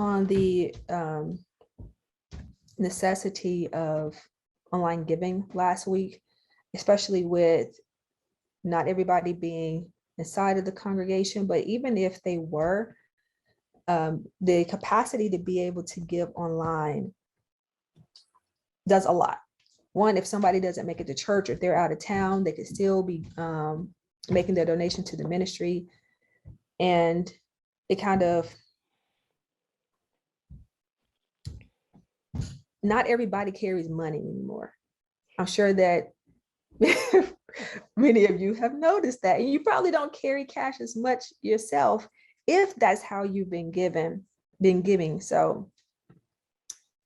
on the necessity of online giving last week, especially with not everybody being inside of the congregation, but even if they were, the capacity to be able to give online does a lot. One, if somebody doesn't make it to church, or if they're out of town, they could still be making their donation to the ministry. And it kind of, not everybody carries money anymore. I'm sure that many of you have noticed that, and you probably don't carry cash as much yourself if that's how you've been giving. So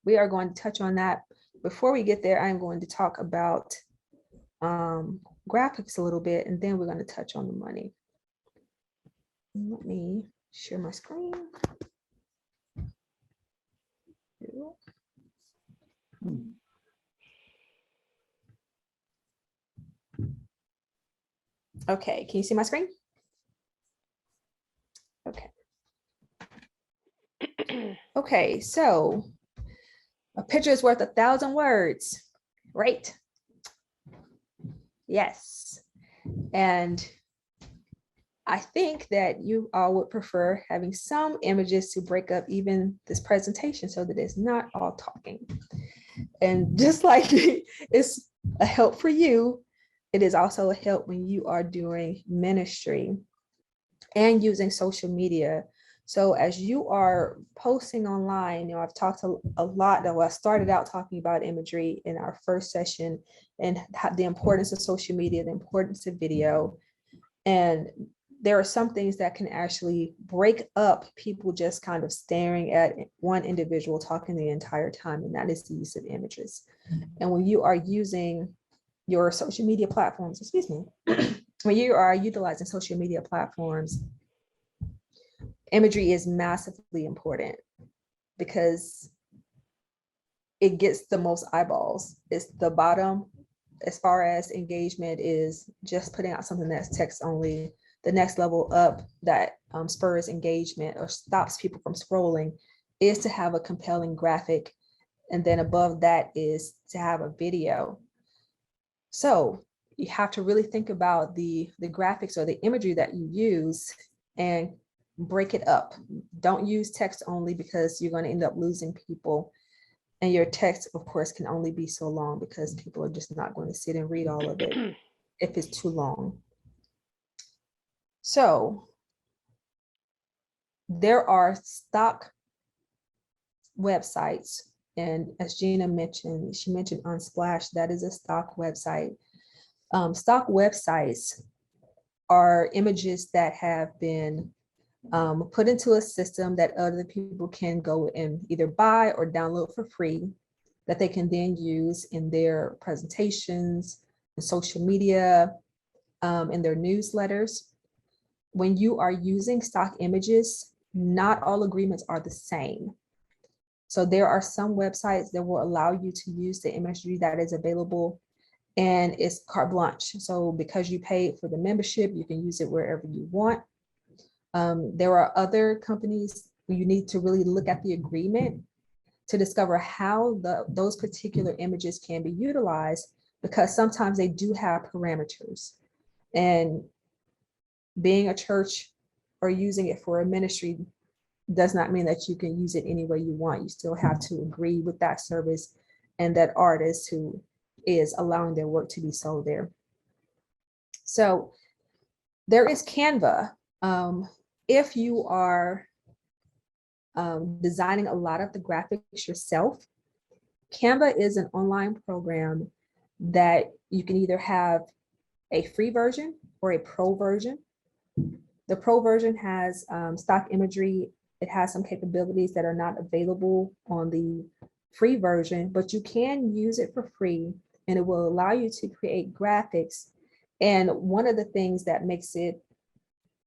we are going to touch on that. Before we get there, I'm going to talk about graphics a little bit, and then we're going to touch on the money. Let me share my screen. Okay, can you see my screen? Okay. Okay, so a picture is worth 1,000 words, right? Yes. And I think that you all would prefer having some images to break up even this presentation so that it's not all talking. And just like it's a help for you, it is also a help when you are doing ministry and using social media. So as you are posting online, I've talked a lot, though I started out talking about imagery in our first session and the importance of social media, the importance of video. And there are some things that can actually break up people just kind of staring at one individual talking the entire time, and that is the use of images. And when you are using your social media platforms, excuse me, when you are utilizing social media platforms, imagery is massively important because it gets the most eyeballs. It's the bottom as far as engagement is just putting out something that's text only. The next level up that spurs engagement or stops people from scrolling is to have a compelling graphic. And then above that is to have a video. So you have to really think about the graphics or the imagery that you use and break it up. Don't use text only because you're going to end up losing people. And your text, of course, can only be so long because people are just not going to sit and read all of it if it's too long. So there are stock websites. And as Gina mentioned, she mentioned Unsplash, that is a stock website. Stock websites are images that have been put into a system that other people can go and either buy or download for free, that they can then use in their presentations, in social media, in their newsletters. When you are using stock images, not all agreements are the same. So there are some websites that will allow you to use the imagery that is available, and it's carte blanche. So because you paid for the membership, you can use it wherever you want. There are other companies where you need to really look at the agreement to discover how those particular images can be utilized, because sometimes they do have parameters. And being a church or using it for a ministry does not mean that you can use it any way you want. You still have to agree with that service and that artist who is allowing their work to be sold there. So there is Canva. If you are designing a lot of the graphics yourself, Canva is an online program that you can either have a free version or a pro version. The pro version has stock imagery. It has some capabilities that are not available on the free version, but you can use it for free and it will allow you to create graphics. And one of the things that makes it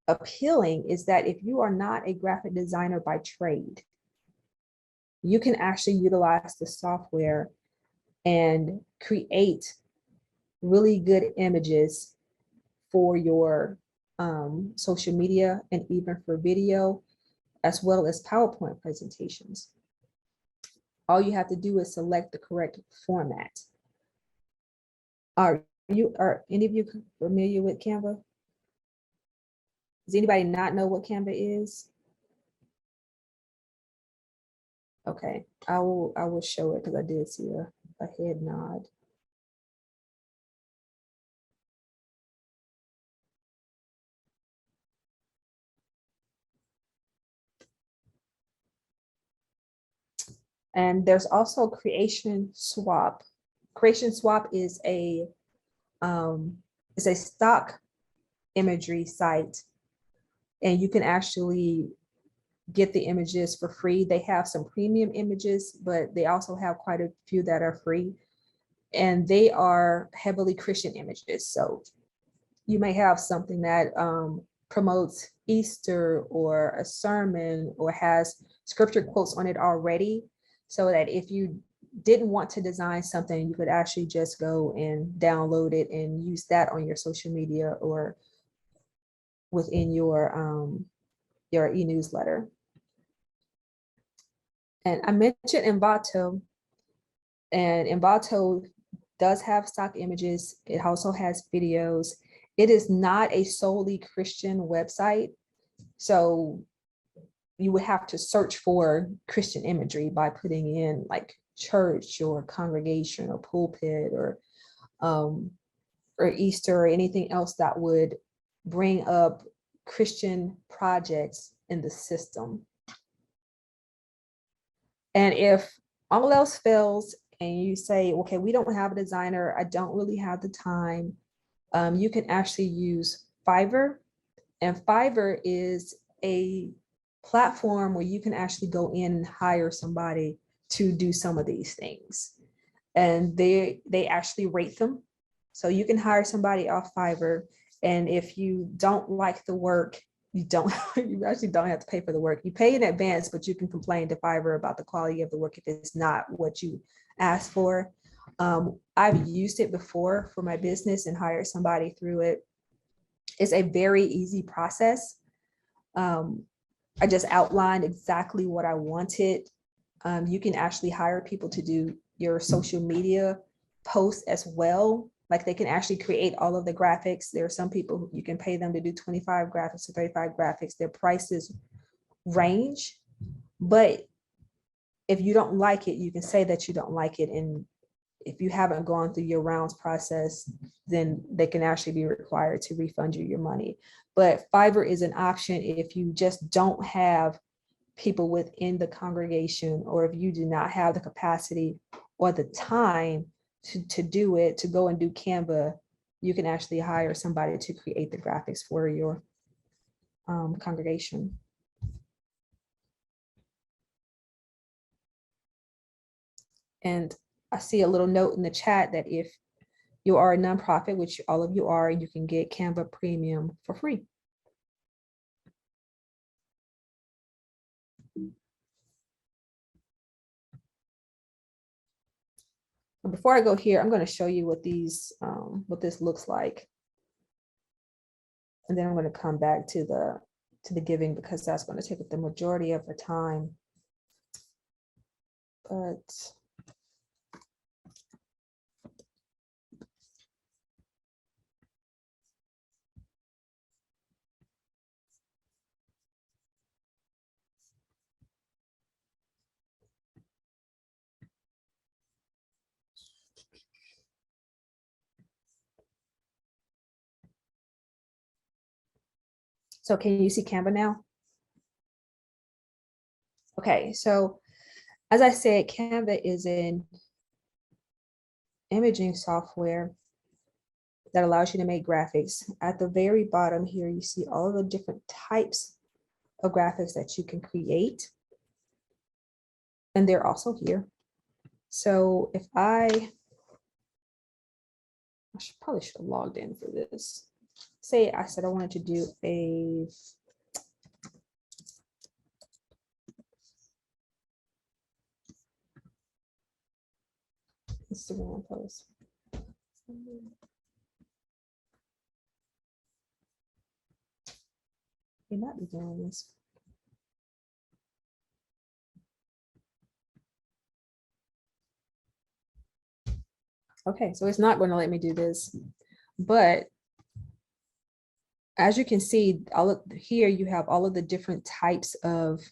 appealing is that if you are not a graphic designer by trade, you can actually utilize the software and create really good images for your social media and even for video. as well as PowerPoint presentations. All you have to do is select the correct format. Are any of you familiar with Canva? Does anybody not know what Canva is? Okay, I will show it because I did see a head nod. And there's also Creation Swap. Creation Swap is a stock imagery site, and you can actually get the images for free. They have some premium images, but they also have quite a few that are free, and they are heavily Christian images. So you may have something that promotes Easter or a sermon or has scripture quotes on it already, so that if you didn't want to design something, you could actually just go and download it and use that on your social media or within your e-newsletter. And I mentioned Envato, and Envato does have stock images. It also has videos. It is not a solely Christian website, so you would have to search for Christian imagery by putting in like church or congregation or pulpit or Easter or anything else that would bring up Christian projects in the system. And if all else fails and you say, okay, we don't have a designer, I don't really have the time, you can actually use Fiverr. And Fiverr is a platform where you can actually go in and hire somebody to do some of these things. And they actually rate them. So you can hire somebody off Fiverr. And if you don't like the work, you actually don't have to pay for the work. You pay in advance, but you can complain to Fiverr about the quality of the work if it's not what you asked for. I've used it before for my business and hired somebody through it. It's a very easy process. I just outlined exactly what I wanted. You can actually hire people to do your social media posts as well. Like they can actually create all of the graphics. There are some people you can pay them to do 25 graphics or 35 graphics. Their prices range, but if you don't like it, you can say that you don't like it. And if you haven't gone through your rounds process, then they can actually be required to refund you your money. But Fiverr is an option if you just don't have people within the congregation, or if you do not have the capacity or the time to do it, to go and do Canva, you can actually hire somebody to create the graphics for your congregation. And I see a little note in the chat that if you are a nonprofit, which all of you are, you can get Canva Premium for free. Before I go here, I'm going to show you what this looks like. And then I'm going to come back to the giving, because that's going to take up the majority of the time. But so can you see Canva now? Okay, so as I said, Canva is an imaging software that allows you to make graphics. At the very bottom here, you see all of the different types of graphics that you can create. And they're also here. So if I probably should have logged in for this. Say I said I wanted to do a Instagram post. May not be doing this. Okay, so it's not going to let me do this, but as you can see, all of here you have all of the different types of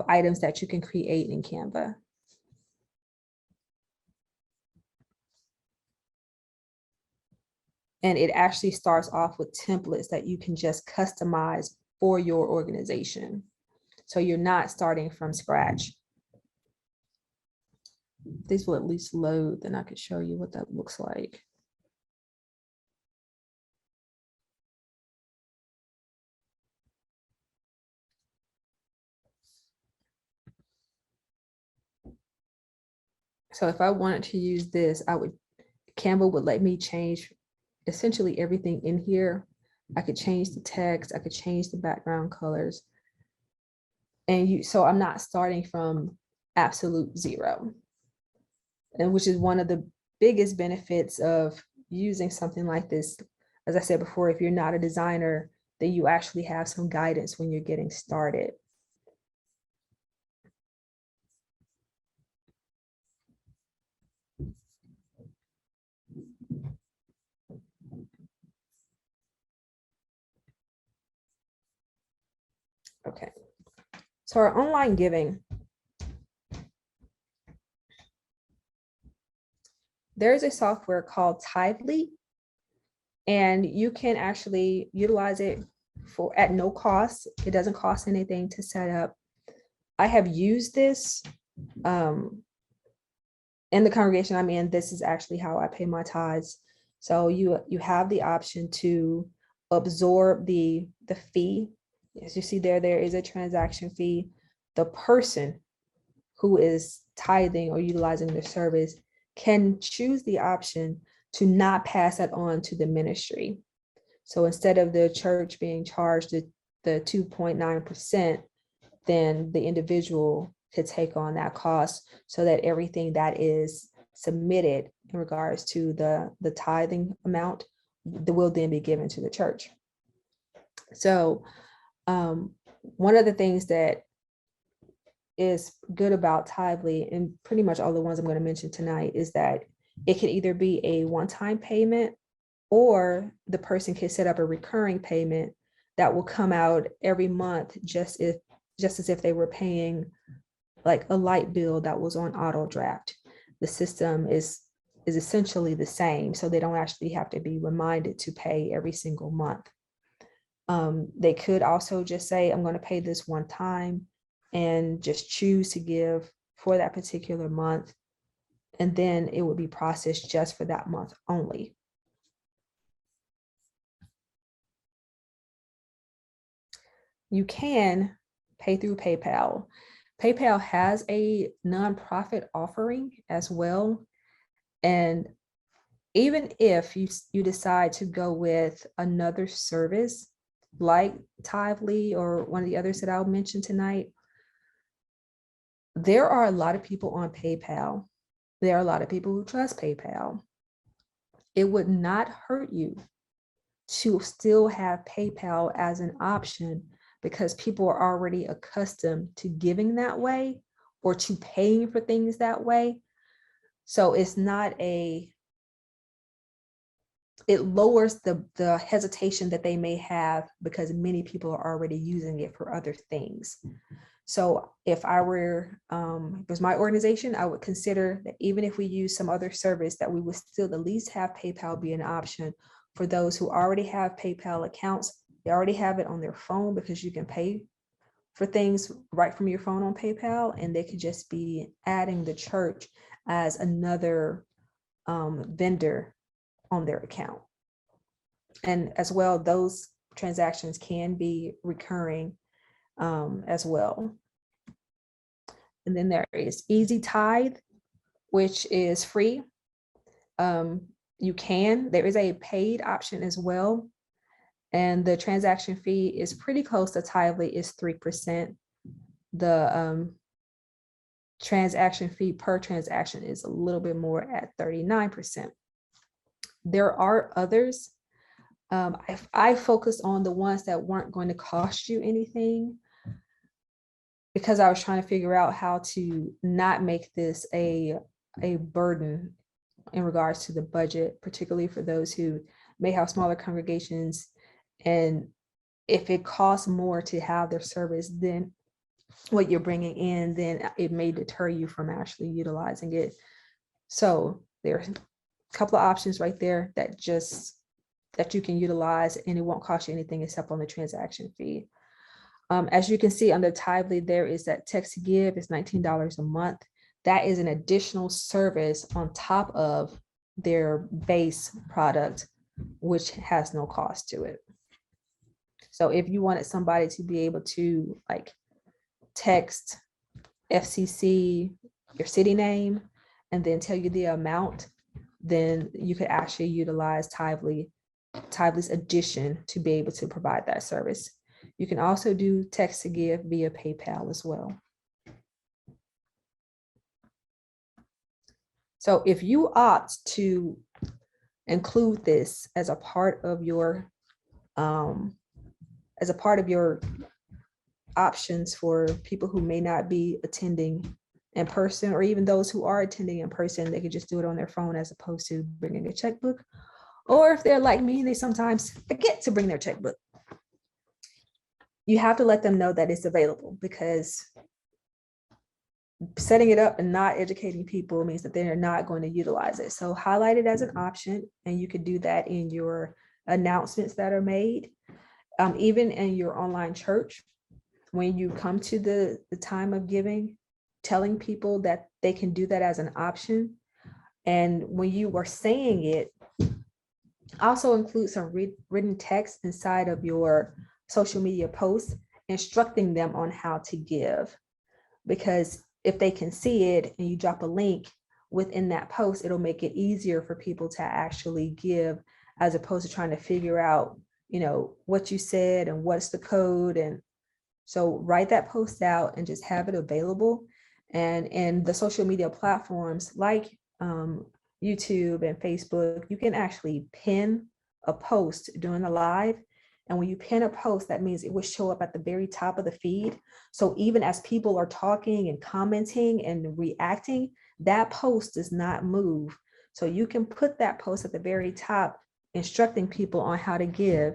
items that you can create in Canva. And it actually starts off with templates that you can just customize for your organization. So you're not starting from scratch. These will at least load, then I could show you what that looks like. So if I wanted to use this, Canva would let me change essentially everything in here. I could change the text, I could change the background colors. And so I'm not starting from absolute zero. And which is one of the biggest benefits of using something like this. As I said before, if you're not a designer, then you actually have some guidance when you're getting started. Okay, so our online giving. There's a software called Tithely, and you can actually utilize it at no cost. It doesn't cost anything to set up. I have used this in the congregation I'm in. This is actually how I pay my tithes. So you have the option to absorb the fee. As you see there is a transaction fee. The person who is tithing or utilizing the service can choose the option to not pass that on to the ministry. So instead of the church being charged the 2.9%, then the individual could take on that cost so that everything that is submitted in regards to the tithing amount will then be given to the church. So one of the things that is good about Tithely, and pretty much all the ones I'm going to mention tonight, is that it can either be a one-time payment, or the person can set up a recurring payment that will come out every month, just as if they were paying like a light bill that was on auto draft. The system is essentially the same, so they don't actually have to be reminded to pay every single month. They could also just say, I'm going to pay this one time, and just choose to give for that particular month, and then it would be processed just for that month only. You can pay through PayPal. PayPal has a nonprofit offering as well. And even if you decide to go with another service like Tithely or one of the others that I'll mention tonight, there are a lot of people on PayPal. There are a lot of people who trust PayPal. It would not hurt you to still have PayPal as an option, because people are already accustomed to giving that way or to paying for things that way. So it's not it lowers the hesitation that they may have, because many people are already using it for other things. So if it was my organization, I would consider that even if we use some other service, that we would still at least have PayPal be an option for those who already have PayPal accounts. They already have it on their phone, because you can pay for things right from your phone on PayPal, and they could just be adding the church as another vendor on their account. And as well, those transactions can be recurring as well. And then there is Easy Tithe, which is free. There is a paid option as well. And the transaction fee is pretty close to Tithely, is 3%. The transaction fee per transaction is a little bit more at 39%. There are others. I focused on the ones that weren't going to cost you anything, because I was trying to figure out how to not make this a burden in regards to the budget, particularly for those who may have smaller congregations. And if it costs more to have their service than what you're bringing in, then it may deter you from actually utilizing it. So there's a couple of options right there that you can utilize, and it won't cost you anything except on the transaction fee. As you can see under Tithely, there is that text to give is $19 a month. That is an additional service on top of their base product, which has no cost to it. So if you wanted somebody to be able to like text FCC, your city name, and then tell you the amount, then you could actually utilize Tithely's addition to be able to provide that service. You can also do text to give via PayPal as well. So if you opt to include this as a part of your options for people who may not be attending in person, or even those who are attending in person, they could just do it on their phone as opposed to bringing a checkbook. Or if they're like me, they sometimes forget to bring their checkbook. You have to let them know that it's available, because setting it up and not educating people means that they're not going to utilize it. So highlight it as an option, and you could do that in your announcements that are made. Even in your online church, when you come to the time of giving, telling people that they can do that as an option. And when you are saying it, also include some written text inside of your social media posts instructing them on how to give. Because if they can see it and you drop a link within that post, it'll make it easier for people to actually give, as opposed to trying to figure out, what you said and what's the code. And so write that post out and just have it available. And in the social media platforms like YouTube and Facebook, you can actually pin a post during the live. And when you pin a post, that means it will show up at the very top of the feed. So even as people are talking and commenting and reacting, that post does not move. So you can put that post at the very top, instructing people on how to give.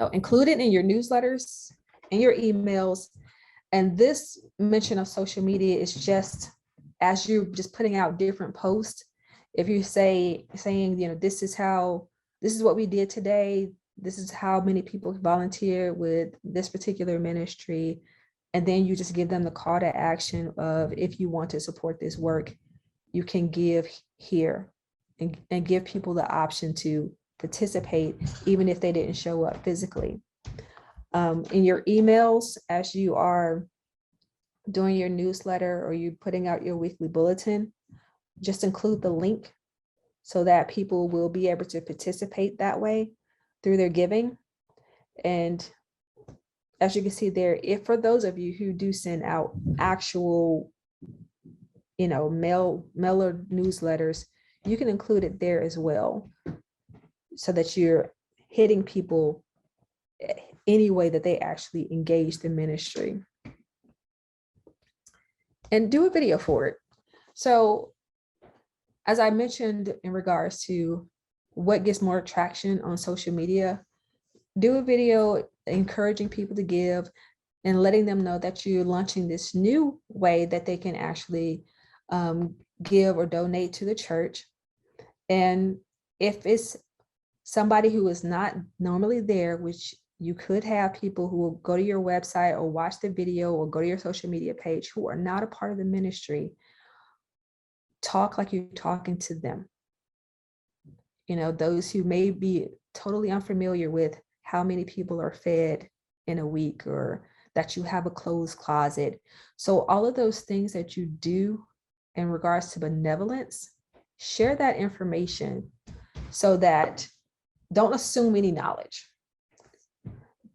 So include it in your newsletters and your emails. And this mention of social media is just as you're just putting out different posts. If you saying, this is what we did today, this is how many people volunteered with this particular ministry, and then you just give them the call to action of, if you want to support this work, you can give here, and give people the option to participate, even if they didn't show up physically. In your emails, as you are doing your newsletter or you putting out your weekly bulletin, just include the link so that people will be able to participate that way through their giving. And as you can see there, if for those of you who do send out actual, mail or newsletters, you can include it there as well, so that you're hitting people any way that they actually engage the ministry. And do a video for it. So as I mentioned in regards to what gets more traction on social media, do a video encouraging people to give and letting them know that you're launching this new way that they can actually give or donate to the church. And if it's somebody who is not normally there, which you could have people who will go to your website or watch the video or go to your social media page who are not a part of the ministry, talk like you're talking to them. Those who may be totally unfamiliar with how many people are fed in a week, or that you have a closed closet. So all of those things that you do in regards to benevolence, share that information, so that don't assume any knowledge.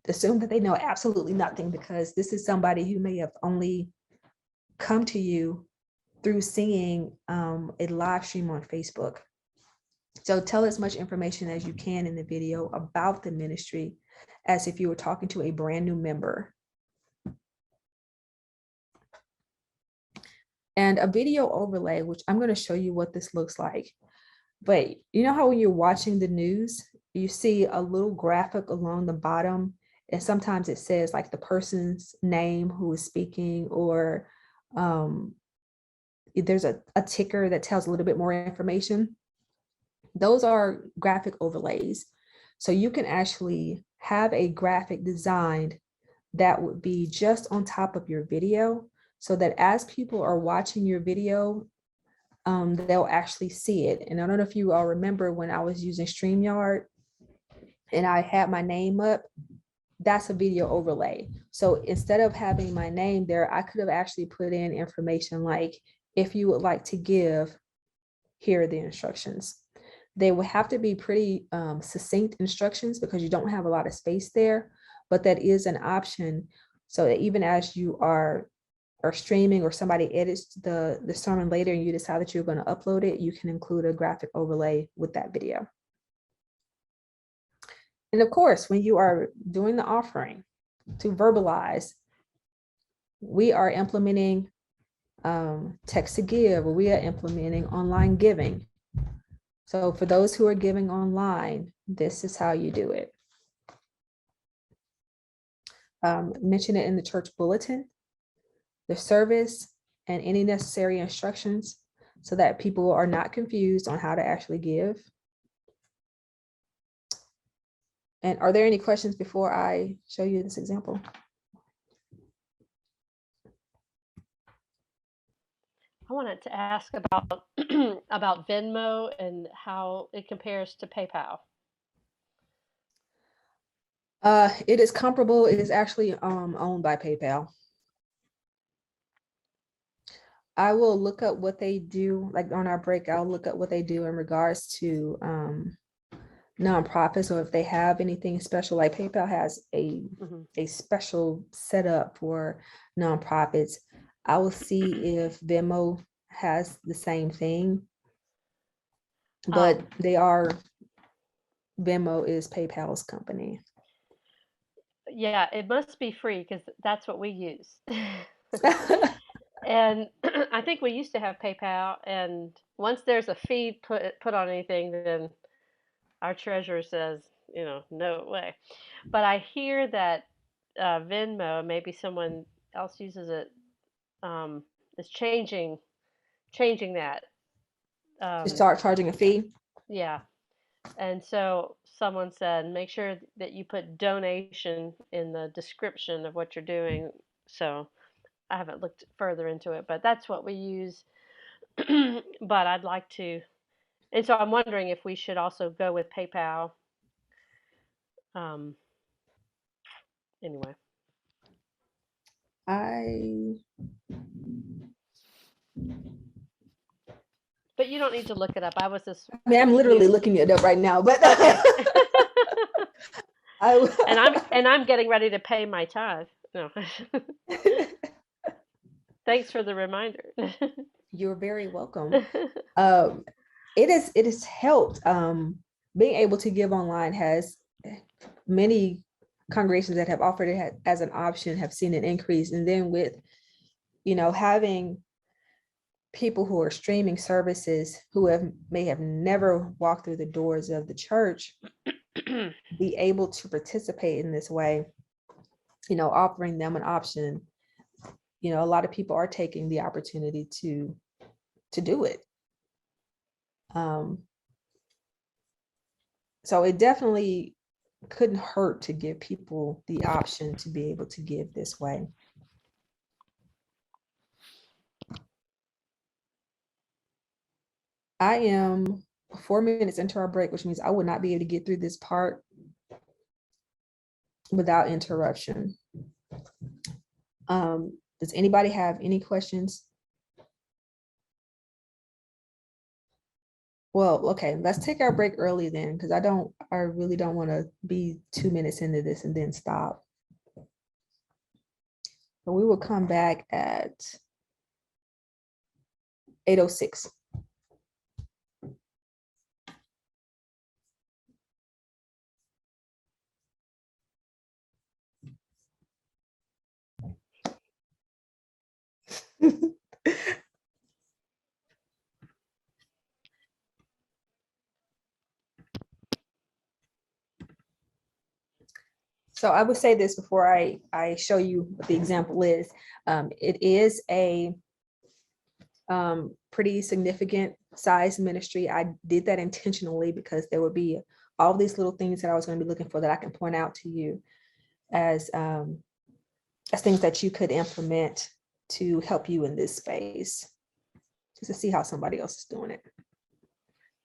Assume that they know absolutely nothing, because this is somebody who may have only come to you through seeing a live stream on Facebook. So tell as much information as you can in the video about the ministry as if you were talking to a brand new member. And a video overlay, which I'm going to show you what this looks like. But you know how when you're watching the news, you see a little graphic along the bottom, and sometimes it says like the person's name who is speaking, or there's a ticker that tells a little bit more information. Those are graphic overlays. So you can actually have a graphic designed that would be just on top of your video, so that as people are watching your video, they'll actually see it. And I don't know if you all remember when I was using StreamYard and I had my name up, that's a video overlay. So instead of having my name there, I could have actually put in information like, if you would like to give, here are the instructions. They will have to be pretty succinct instructions because you don't have a lot of space there, but that is an option. So that even as you are streaming, or somebody edits the sermon later and you decide that you're going to upload it, you can include a graphic overlay with that video. And of course, when you are doing the offering to verbalize, we are implementing text to give, or we are implementing online giving. So for those who are giving online, this is how you do it. Mention it in the church bulletin, the service, and any necessary instructions, so that people are not confused on how to actually give. And are there any questions before I show you this example? I wanted to ask about about Venmo and how it compares to PayPal. It is comparable. It is actually owned by PayPal. I will look up what they do, like on our break, I'll look up what they do in regards to nonprofits, or if they have anything special. Like PayPal has a special setup for nonprofits. I will see if Venmo has the same thing, but Venmo is PayPal's company. Yeah, it must be free because that's what we use. And I think we used to have PayPal, and once there's a fee put on anything, then our treasurer says, no way. But I hear that Venmo, maybe someone else uses it, is changing that. To start charging a fee. Yeah. And so someone said, make sure that you put donation in the description of what you're doing. So I haven't looked further into it, but that's what we use. But I'd like to, and so I'm wondering if we should also go with PayPal. Anyway. But you don't need to look it up. I was just. I mean, I'm literally looking it up right now, but. Okay. and I'm getting ready to pay my tithe. No. Thanks for the reminder. You're very welcome. It has helped. Being able to give online has, many congregations that have offered it as an option have seen an increase. And then with, having people who are streaming services who may have never walked through the doors of the church be able to participate in this way, offering them an option. A lot of people are taking the opportunity to do it. So it definitely couldn't hurt to give people the option to be able to give this way. I am 4 minutes into our break, which means I would not be able to get through this part without interruption. Does anybody have any questions? Well, okay, let's take our break early then, because I really don't want to be 2 minutes into this and then stop. But we will come back at 8:06. So I would say this before I show you what the example is. It is a pretty significant size ministry. I did that intentionally because there would be all these little things that I was going to be looking for that I can point out to you as things that you could implement to help you in this space, just to see how somebody else is doing it.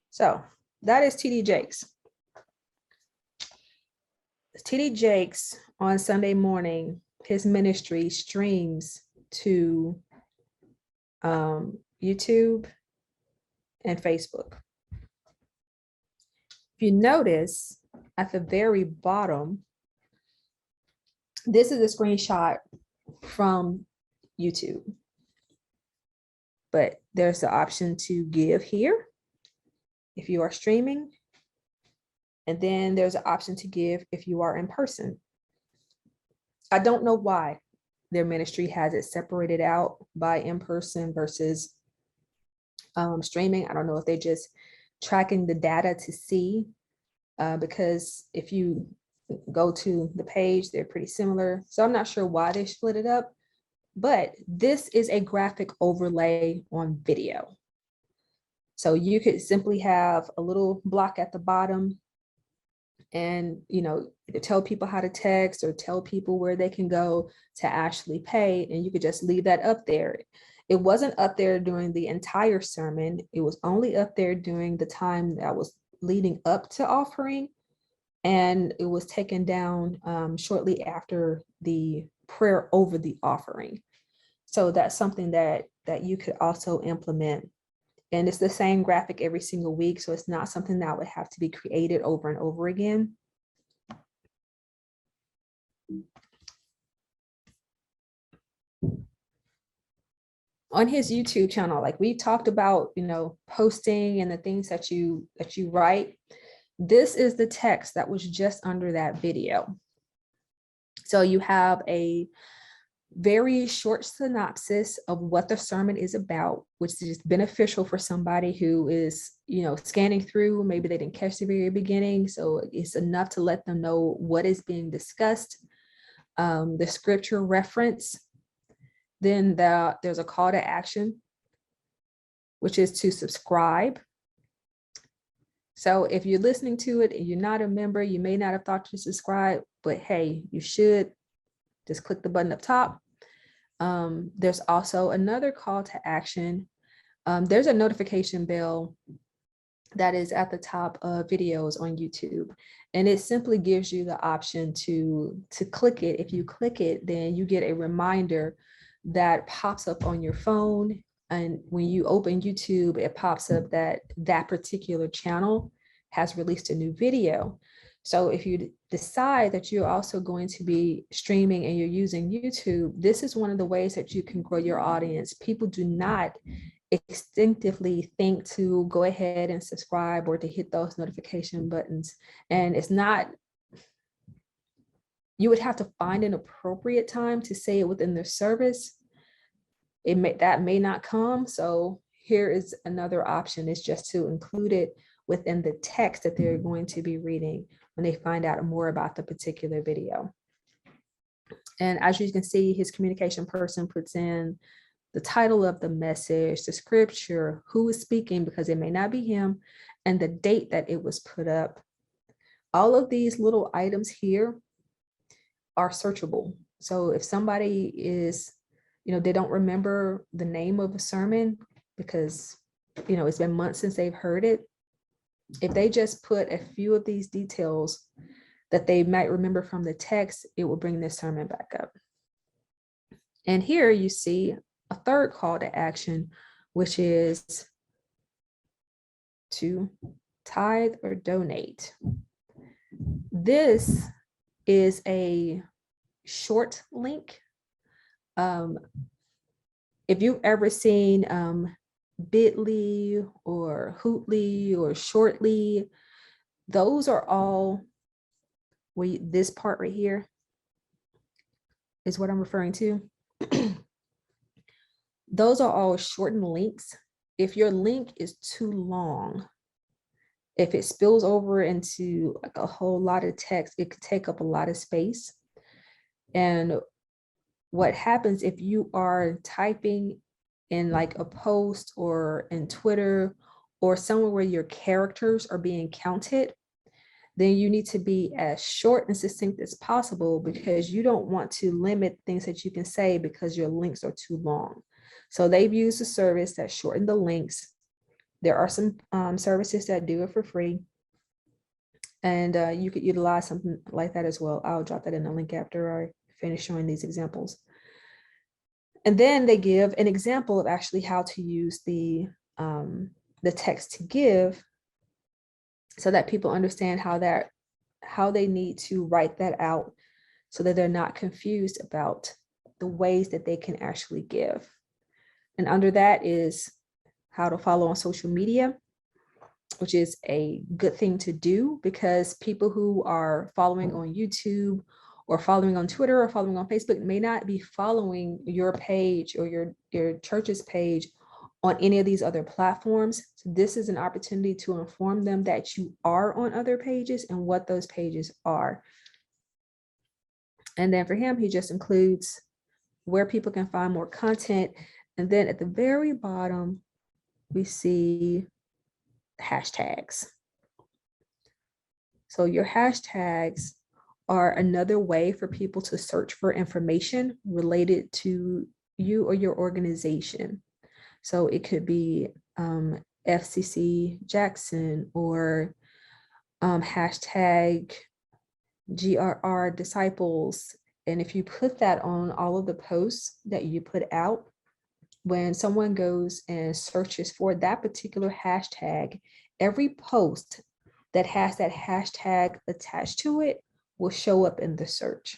So that is TD Jakes. TD Jakes on Sunday morning, his ministry streams to YouTube and Facebook. If you notice at the very bottom, this is a screenshot from YouTube, but there's the option to give here if you are streaming. And then there's an option to give if you are in person. I don't know why their ministry has it separated out by in person versus streaming. I don't know if they're just tracking the data to see, because if you go to the page, they're pretty similar. So I'm not sure why they split it up, but this is a graphic overlay on video. So you could simply have a little block at the bottom and, you know, tell people how to text or tell people where they can go to actually pay. And you could just leave that up there. It wasn't up there during the entire sermon. It was only up there during the time that was leading up to offering. And it was taken down shortly after the prayer over the offering. So that's something that you could also implement. And it's the same graphic every single week. So it's not something that would have to be created over and over again. On his YouTube channel, like we talked about, you know, posting and the things that you write, this is the text that was just under that video. So you have a very short synopsis of what the sermon is about, which is beneficial for somebody who is, you know, scanning through. Maybe they didn't catch the very beginning. So it's enough to let them know what is being discussed, the scripture reference. Then there's a call to action, which is to subscribe. So if you're listening to it and you're not a member, you may not have thought to subscribe, but hey, you should just click the button up top. There's also another call to action. There's a notification bell that is at the top of videos on YouTube, and it simply gives you the option to click it. If you click it, then you get a reminder that pops up on your phone. And when you open YouTube, it pops up that particular channel has released a new video. So if you decide that you're also going to be streaming and you're using YouTube, this is one of the ways that you can grow your audience. People do not instinctively think to go ahead and subscribe or to hit those notification buttons. And it's not, you would have to find an appropriate time to say it within their service. That may not come. So here is another option, is just to include it within the text that they're going to be reading when they find out more about the particular video. And as you can see, his communication person puts in the title of the message, the scripture, who is speaking, because it may not be him, and the date that it was put up. All of these little items here are searchable. So if somebody is, you know, they don't remember the name of a sermon because, you know, it's been months since they've heard it, if they just put a few of these details that they might remember from the text, it will bring this sermon back up. And here you see a third call to action, which is to tithe or donate. This is a short link. If you've ever seen Bitly or Hootly or Shortly, those are all, this part right here is what I'm referring to. Those are all shortened links. If your link is too long, if it spills over into like a whole lot of text, it could take up a lot of space. And what happens if you are typing in like a post or in Twitter or somewhere where your characters are being counted, then you need to be as short and succinct as possible, because you don't want to limit things that you can say because your links are too long. So they've used a service that shortened the links. There are some services that do it for free. And you could utilize something like that as well. I'll drop that in the link after I finish showing these examples. And then they give an example of actually how to use the text to give, so that people understand how they need to write that out, so that they're not confused about the ways that they can actually give. And under that is how to follow on social media, which is a good thing to do, because people who are following on YouTube or following on Twitter or following on Facebook may not be following your page or your church's page on any of these other platforms. So this is an opportunity to inform them that you are on other pages and what those pages are. And then for him, he just includes where people can find more content. And then at the very bottom, we see hashtags. So your hashtags are another way for people to search for information related to you or your organization. So it could be FCC Jackson, or hashtag GRR disciples. And if you put that on all of the posts that you put out, when someone goes and searches for that particular hashtag, every post that has that hashtag attached to it will show up in the search.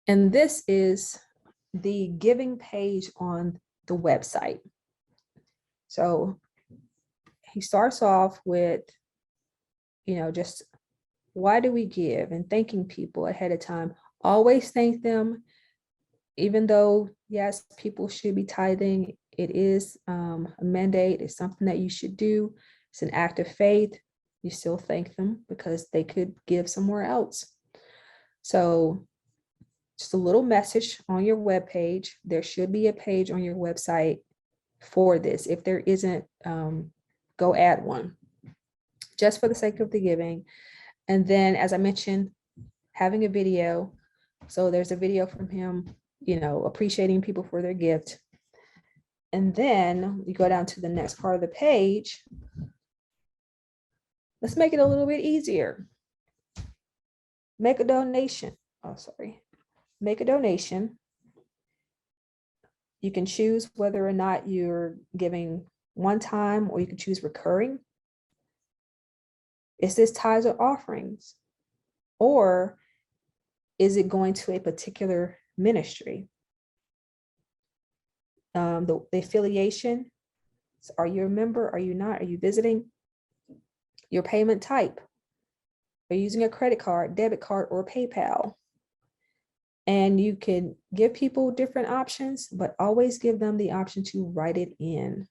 And this is the giving page on the website. So he starts off with, just why do we give, and thanking people ahead of time. Always thank them, even though, yes, people should be tithing. It is a mandate. It's something that you should do. It's an act of faith. You still thank them because they could give somewhere else. So just a little message on your webpage. There should be a page on your website for this. If there isn't, go add one, just for the sake of the giving. And then, as I mentioned, having a video. So there's a video from him, appreciating people for their gift. And then we go down to the next part of the page. Let's make it a little bit easier. Make a donation. Make a donation. You can choose whether or not you're giving one time, or you can choose recurring. Is this tithes or offerings? Or is it going to a particular ministry? The affiliation. So are you a member? Are you not? Are you visiting? Your payment type. Are you using a credit card, debit card, or PayPal? And you can give people different options, but always give them the option to write it in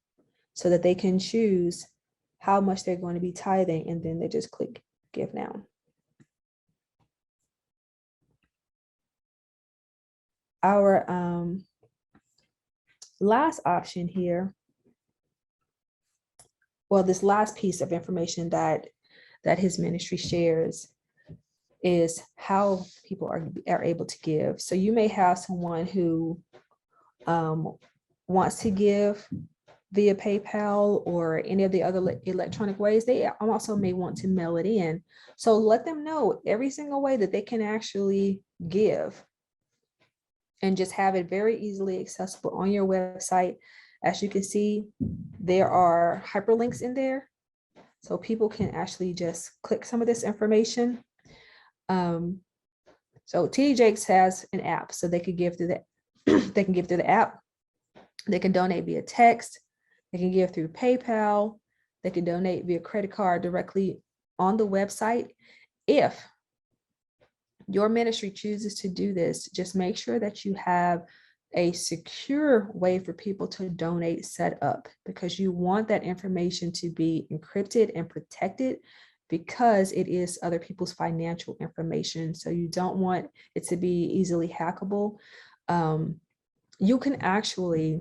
so that they can choose how much they're going to be tithing, and then they just click give now. Our last option here, well, this last piece of information that his ministry shares is how people are able to give. So you may have someone who wants to give via PayPal or any of the other electronic ways. They also may want to mail it in. So let them know every single way that they can actually give, and just have it very easily accessible on your website. As you can see, there are hyperlinks in there, so people can actually just click some of this information. So TD Jakes has an app, so they could give through the they can give through the app. They can donate via text. They can give through PayPal. They can donate via credit card directly on the website. If your ministry chooses to do this, just make sure that you have a secure way for people to donate set up, because you want that information to be encrypted and protected, because it is other people's financial information. So you don't want it to be easily hackable. You can actually,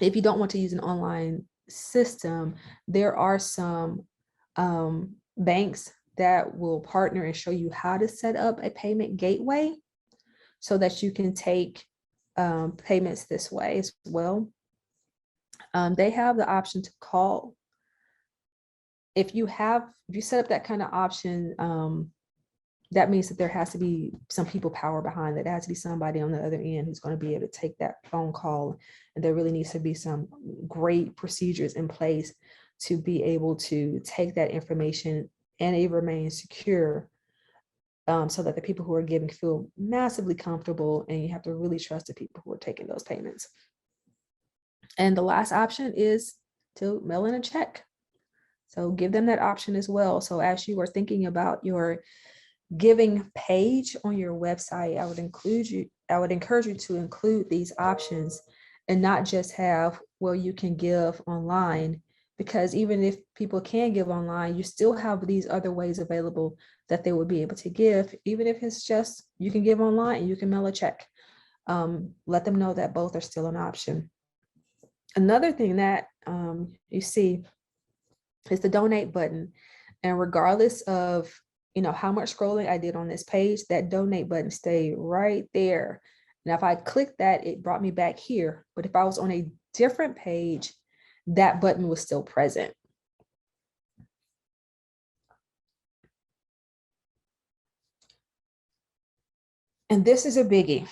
if you don't want to use an online system, there are some banks that will partner and show you how to set up a payment gateway so that you can take payments this way as well. They have the option to call. If you set up that kind of option, that means that there has to be some people power behind it. There has to be somebody on the other end who's going to be able to take that phone call. And there really needs to be some great procedures in place to be able to take that information and it remains secure, so that the people who are giving feel massively comfortable, and you have to really trust the people who are taking those payments. And the last option is to mail in a check. So give them that option as well. So as you are thinking about your giving page on your website, I would encourage you to include these options and not just have, well, you can give online, because even if people can give online, you still have these other ways available that they would be able to give, even if it's just you can give online and you can mail a check. Let them know that both are still an option. Another thing that you see is the donate button. And regardless of how much scrolling I did on this page, that donate button stayed right there. Now, if I clicked that, it brought me back here. But if I was on a different page, that button was still present. And this is a biggie.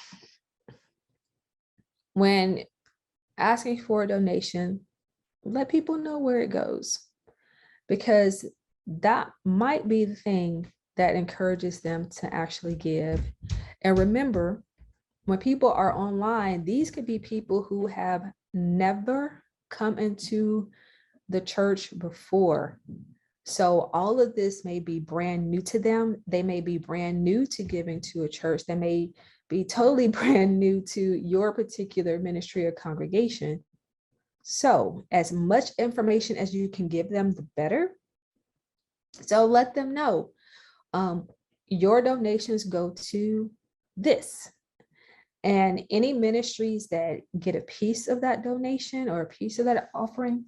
When asking for a donation, let people know where it goes, because that might be the thing that encourages them to actually give. And remember, when people are online, these could be people who have never come into the church before. So all of this may be brand new to them. They may be brand new to giving to a church. They may be totally brand new to your particular ministry or congregation. So as much information as you can give them, the better. So let them know your donations go to this. And any ministries that get a piece of that donation or a piece of that offering,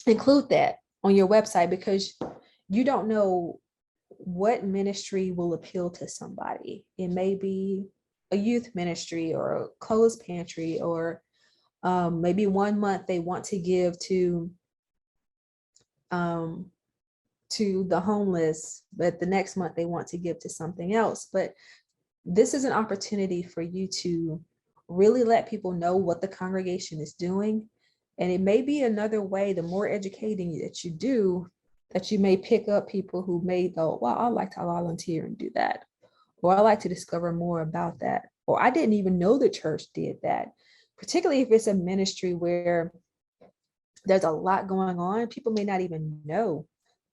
include that on your website, because you don't know what ministry will appeal to somebody. It may be a youth ministry or a clothes pantry, or maybe 1 month they want to give to the homeless, but the next month they want to give to something else. But this is an opportunity for you to really let people know what the congregation is doing. And it may be another way, the more educating that you do, that you may pick up people who may go, well, I'd like to volunteer and do that. Or I like to discover more about that. Or I didn't even know the church did that. Particularly if it's a ministry where there's a lot going on, people may not even know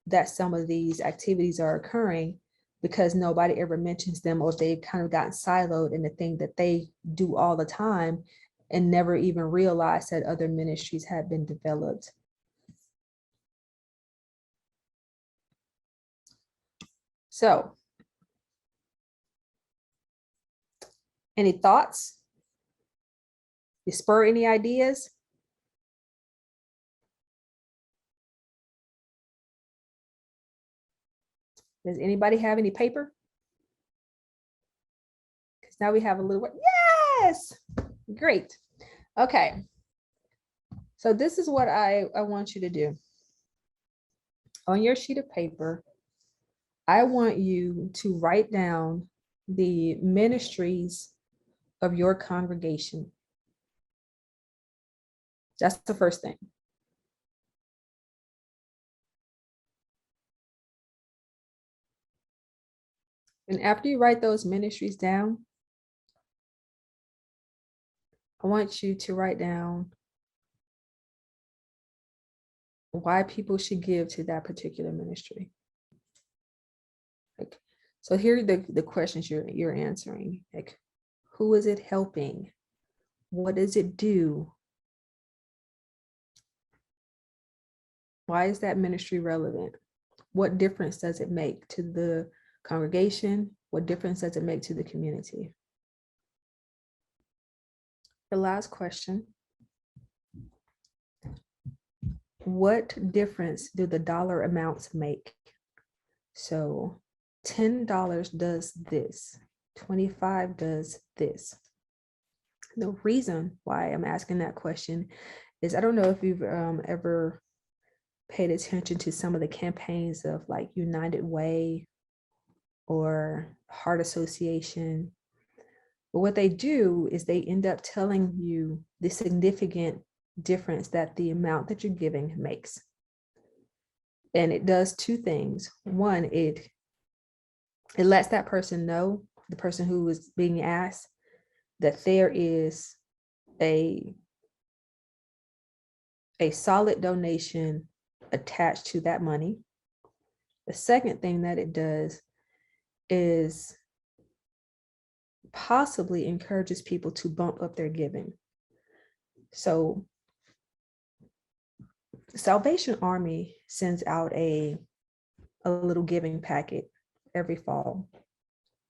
that some of these activities are occurring because nobody ever mentions them, or they've kind of gotten siloed in the thing that they do all the time and never even realized that other ministries had been developed. So, any thoughts? You spur any ideas? Does anybody have any paper? Because now we have a little, yes, great. Okay. So this is what I want you to do. On your sheet of paper, I want you to write down the ministries of your congregation. That's the first thing. And after you write those ministries down, I want you to write down why people should give to that particular ministry. Like, so here are the questions you're answering. Like, Who is it helping? What does it do? Why is that ministry relevant? What difference does it make to the congregation? What difference does it make to the community? The last question. What difference do the dollar amounts make? So $10 does this, 25 does this. The reason why I'm asking that question is I don't know if you've ever paid attention to some of the campaigns of like United Way or Heart Association. But what they do is they end up telling you the significant difference that the amount that you're giving makes. And it does two things. One, it lets that person know, the person who is being asked, that there is a solid donation attached to that money. The second thing that it does is possibly encourages people to bump up their giving. So Salvation Army sends out a little giving packet every fall.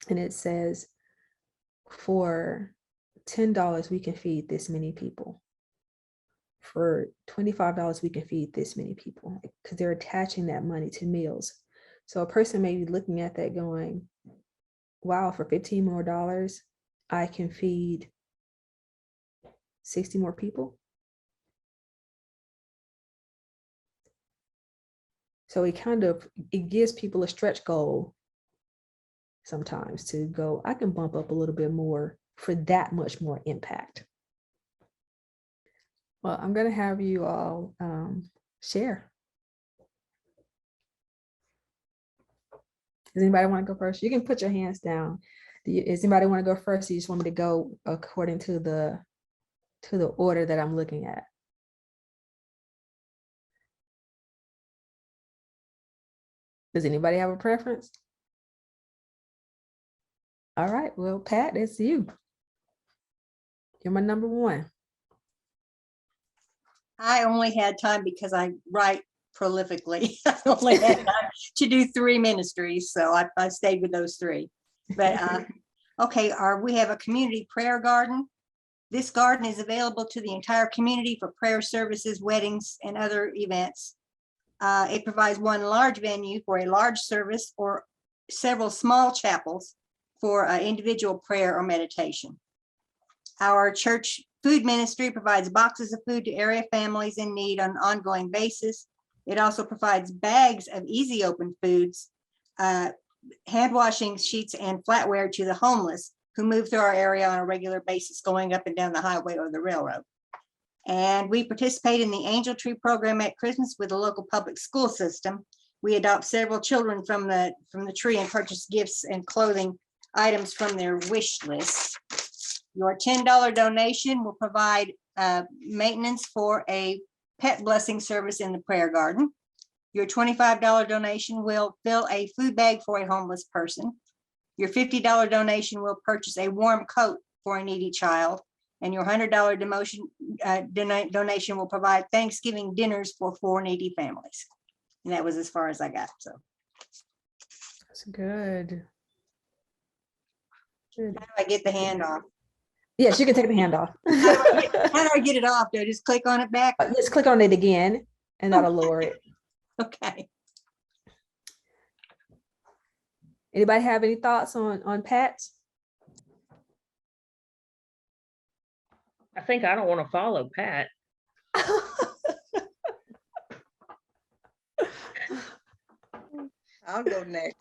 And it says, for $10, we can feed this many people. For $25, we can feed this many people, because they're attaching that money to meals. So a person may be looking at that going, wow, for $15 more, I can feed 60 more people. So it gives people a stretch goal sometimes to go, I can bump up a little bit more for that much more impact. Well, I'm going to have you all share. Does anybody want to go first? You can put your hands down. Does anybody want to go first? You just want me to go according to the order that I'm looking at? Does anybody have a preference? All right, well, Pat, it's you. You're my number one. I only had time because I write prolifically. I only had time to do 3 ministries, so I stayed with those 3. But okay, we have a community prayer garden. This garden is available to the entire community for prayer services, weddings, and other events. It provides one large venue for a large service or several small chapels for individual prayer or meditation. Our church food ministry provides boxes of food to area families in need on an ongoing basis. It also provides bags of easy open foods, hand washing sheets, and flatware to the homeless who move through our area on a regular basis, going up and down the highway or the railroad. And we participate in the Angel Tree program at Christmas with the local public school system. We adopt several children from the tree and purchase gifts and clothing items from their wish list. Your $10 donation will provide maintenance for a pet blessing service in the prayer garden. Your $25 donation will fill a food bag for a homeless person. Your $50 donation will purchase a warm coat for a needy child. And your $100 donation will provide Thanksgiving dinners for 4 needy families. And that was as far as I got. So that's good. Good. how do I get the hand off? Yes, you can take the hand off. How do I get it off? Do I just click on it back? Just click on it again and that'll lower it. Okay. Anybody have any thoughts on Pat's? I think I don't want to follow Pat. I'll go next.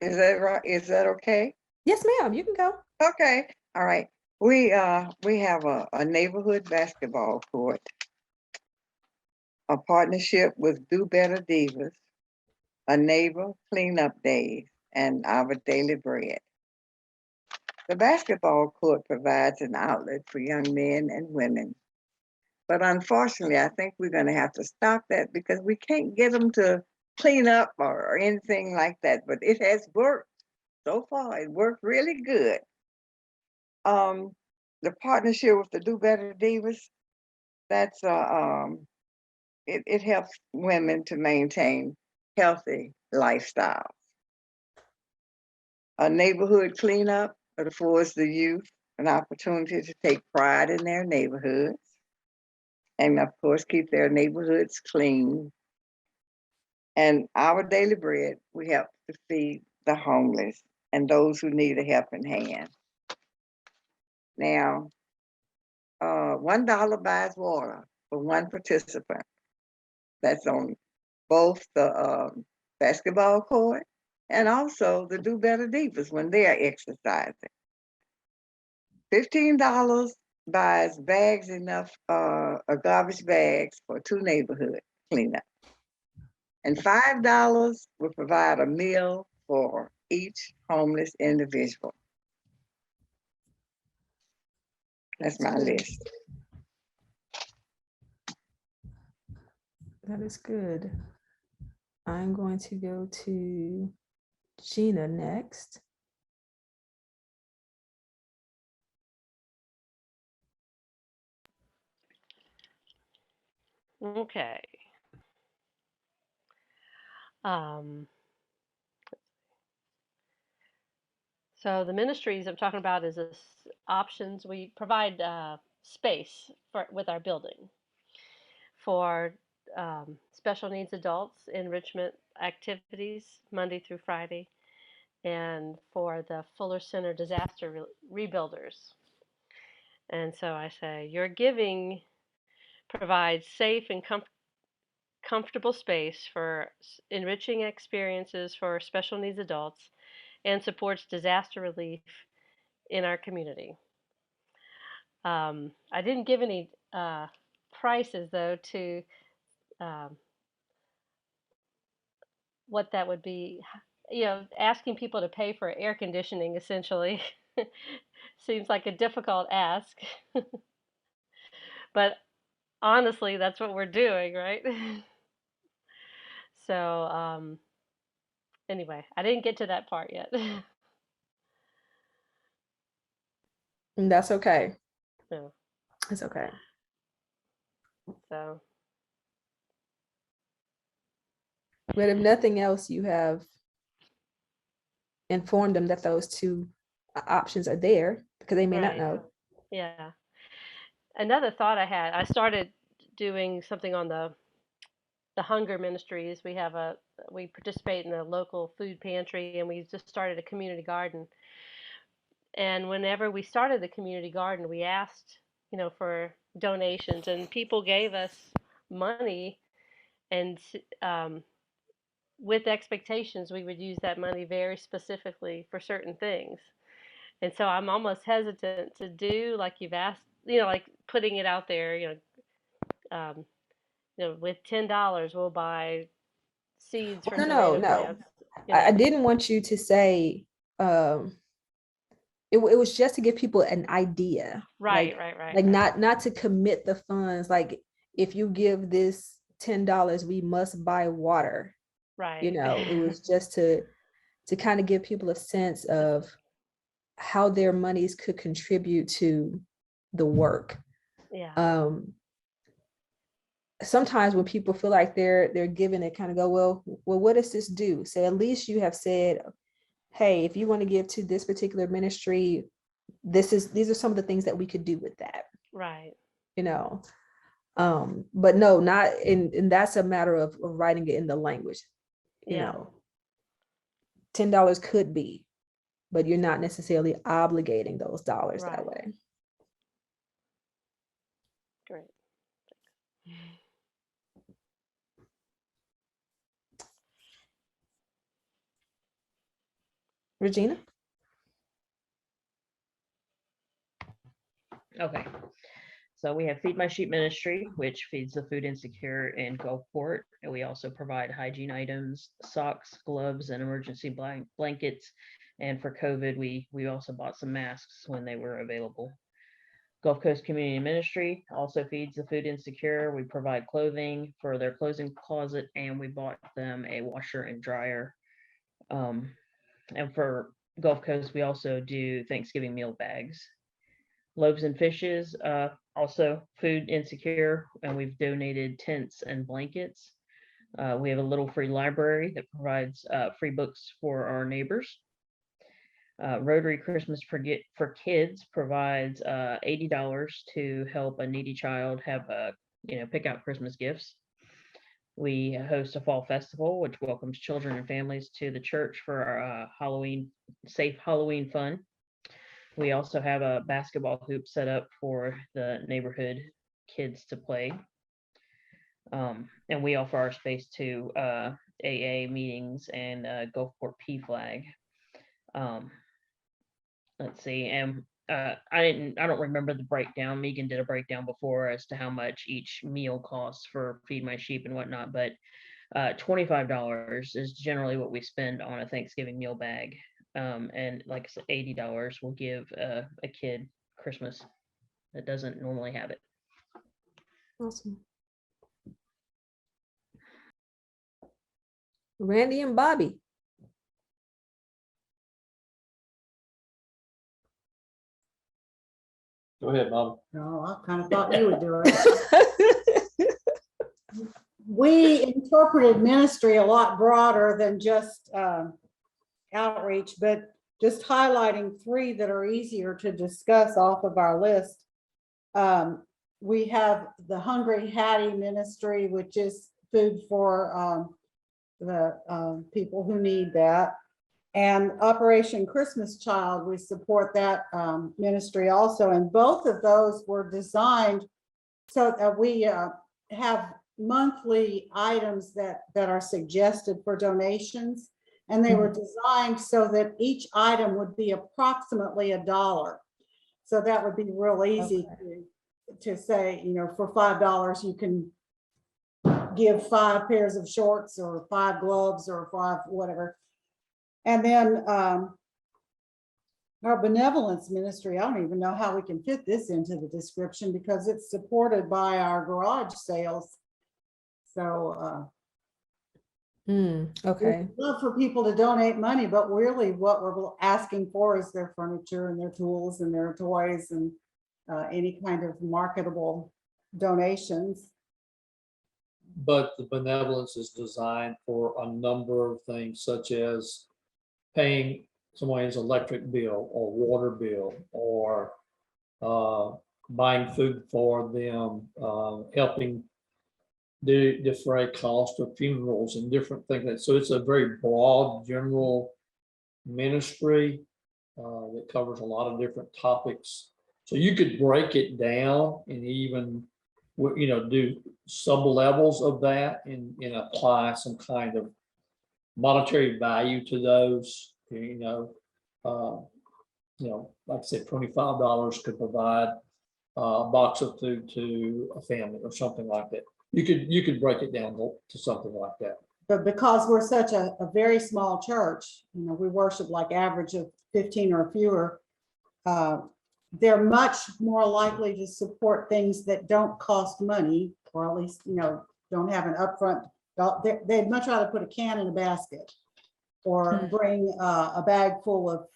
Is that right? Is that okay? Yes, ma'am, you can go. Okay, all right. We have a neighborhood basketball court, a partnership with Do Better Divas, a neighbor cleanup days, and our daily bread. The basketball court provides an outlet for young men and women. But unfortunately, I think we're going to have to stop that because we can't get them to cleanup or anything like that, but it has worked so far. It worked really good. The partnership with the Do Better Divas, that's it helps women to maintain healthy lifestyles. A neighborhood cleanup affords the youth an opportunity to take pride in their neighborhoods and of course keep their neighborhoods clean. And Our Daily Bread, we help to feed the homeless and those who need a helping hand. Now, $1 buys water for one participant. That's on both the basketball court and also the Do Better Divas when they are exercising. $15 buys bags enough, garbage bags for 2 neighborhood cleanup. And $5 will provide a meal for each homeless individual. That's my list. That is good. I'm going to go to Gina next. Okay. So the ministries I'm talking about is this options. We provide space with our building for special needs adults, enrichment activities Monday through Friday, and for the Fuller Center disaster rebuilders. And so I say, your giving provides safe and comfortable space for enriching experiences for special needs adults and supports disaster relief in our community. I didn't give any prices though to what that would be. You know, asking people to pay for air conditioning essentially seems like a difficult ask. But honestly, that's what we're doing, right? So anyway, I didn't get to that part yet. And that's okay. No. It's okay. So But if nothing else, you have informed them that those 2 options are there because they may not right. know. Yeah. Another thought I had, I started doing something on the hunger ministries. We participate in the local food pantry, and we just started a community garden. And whenever we started the community garden, we asked, for donations, and people gave us money, and with expectations we would use that money very specifically for certain things. And so I'm almost hesitant to do like you've asked, like putting it out there, with $10 we'll buy seeds for No, tomato no. plants. I didn't want you to say it was just to give people an idea. Right. Like not to commit the funds. Like if you give this $10, we must buy water. Right. It was just to kind of give people a sense of how their monies could contribute to the work. Yeah. Sometimes when people feel like they're giving it, kind of go, well, what does this do? So at least you have said, hey, if you want to give to this particular ministry, these are some of the things that we could do with that. Right. But no, not and that's a matter of writing it in the language. $10 could be, but you're not necessarily obligating those dollars that way. Great. Regina? Okay. So we have Feed My Sheep Ministry, which feeds the food insecure in Gulfport. And we also provide hygiene items, socks, gloves, and emergency blankets. And for COVID, we also bought some masks when they were available. Gulf Coast Community Ministry also feeds the food insecure. We provide clothing for their clothing closet, and we bought them a washer and dryer. And for Gulf Coast, we also do Thanksgiving meal bags. Loaves and Fishes, also food insecure, and we've donated tents and blankets. We have a little free library that provides free books for our neighbors. Rotary Christmas for Kids provides $80 to help a needy child have pick out Christmas gifts. We host a fall festival, which welcomes children and families to the church for our safe Halloween fun. We also have a basketball hoop set up for the neighborhood kids to play. And we offer our space to AA meetings and Gulfport PFLAG. Let's see, and I don't remember the breakdown. Megan did a breakdown before as to how much each meal costs for Feed My Sheep and whatnot, but $25 is generally what we spend on a Thanksgiving meal bag. And like I said, $80 will give a kid Christmas that doesn't normally have it. Awesome. Randy and Bobby. Go ahead, Bob. No, I kind of thought you would do it. We interpreted ministry a lot broader than just outreach, but just highlighting three that are easier to discuss off of our list. We have the Hungry Hattie Ministry, which is food for the people who need that. And Operation Christmas Child, we support that ministry also. And both of those were designed so that we have monthly items that are suggested for donations. And they were designed so that each item would be approximately $1. So that would be real easy to say, for $5, you can give 5 pairs of shorts or 5 gloves or 5 whatever. And then our benevolence ministry, I don't even know how we can fit this into the description because it's supported by our garage sales. So Okay. we'd love for people to donate money, but really what we're asking for is their furniture and their tools and their toys and any kind of marketable donations. But the benevolence is designed for a number of things, such as paying someone's electric bill or water bill, or buying food for them, helping defray cost of funerals and different things. So it's a very broad general ministry that covers a lot of different topics. So you could break it down and even do sub levels of that and apply some kind of monetary value to those. Like I said, $25 could provide a box of food to a family or something like that. You could break it down to something like that. But because we're such a very small church, we worship like average of 15 or fewer, they're much more likely to support things that don't cost money, or at least, don't have an upfront. They'd much rather put a can in a basket or bring a bag full of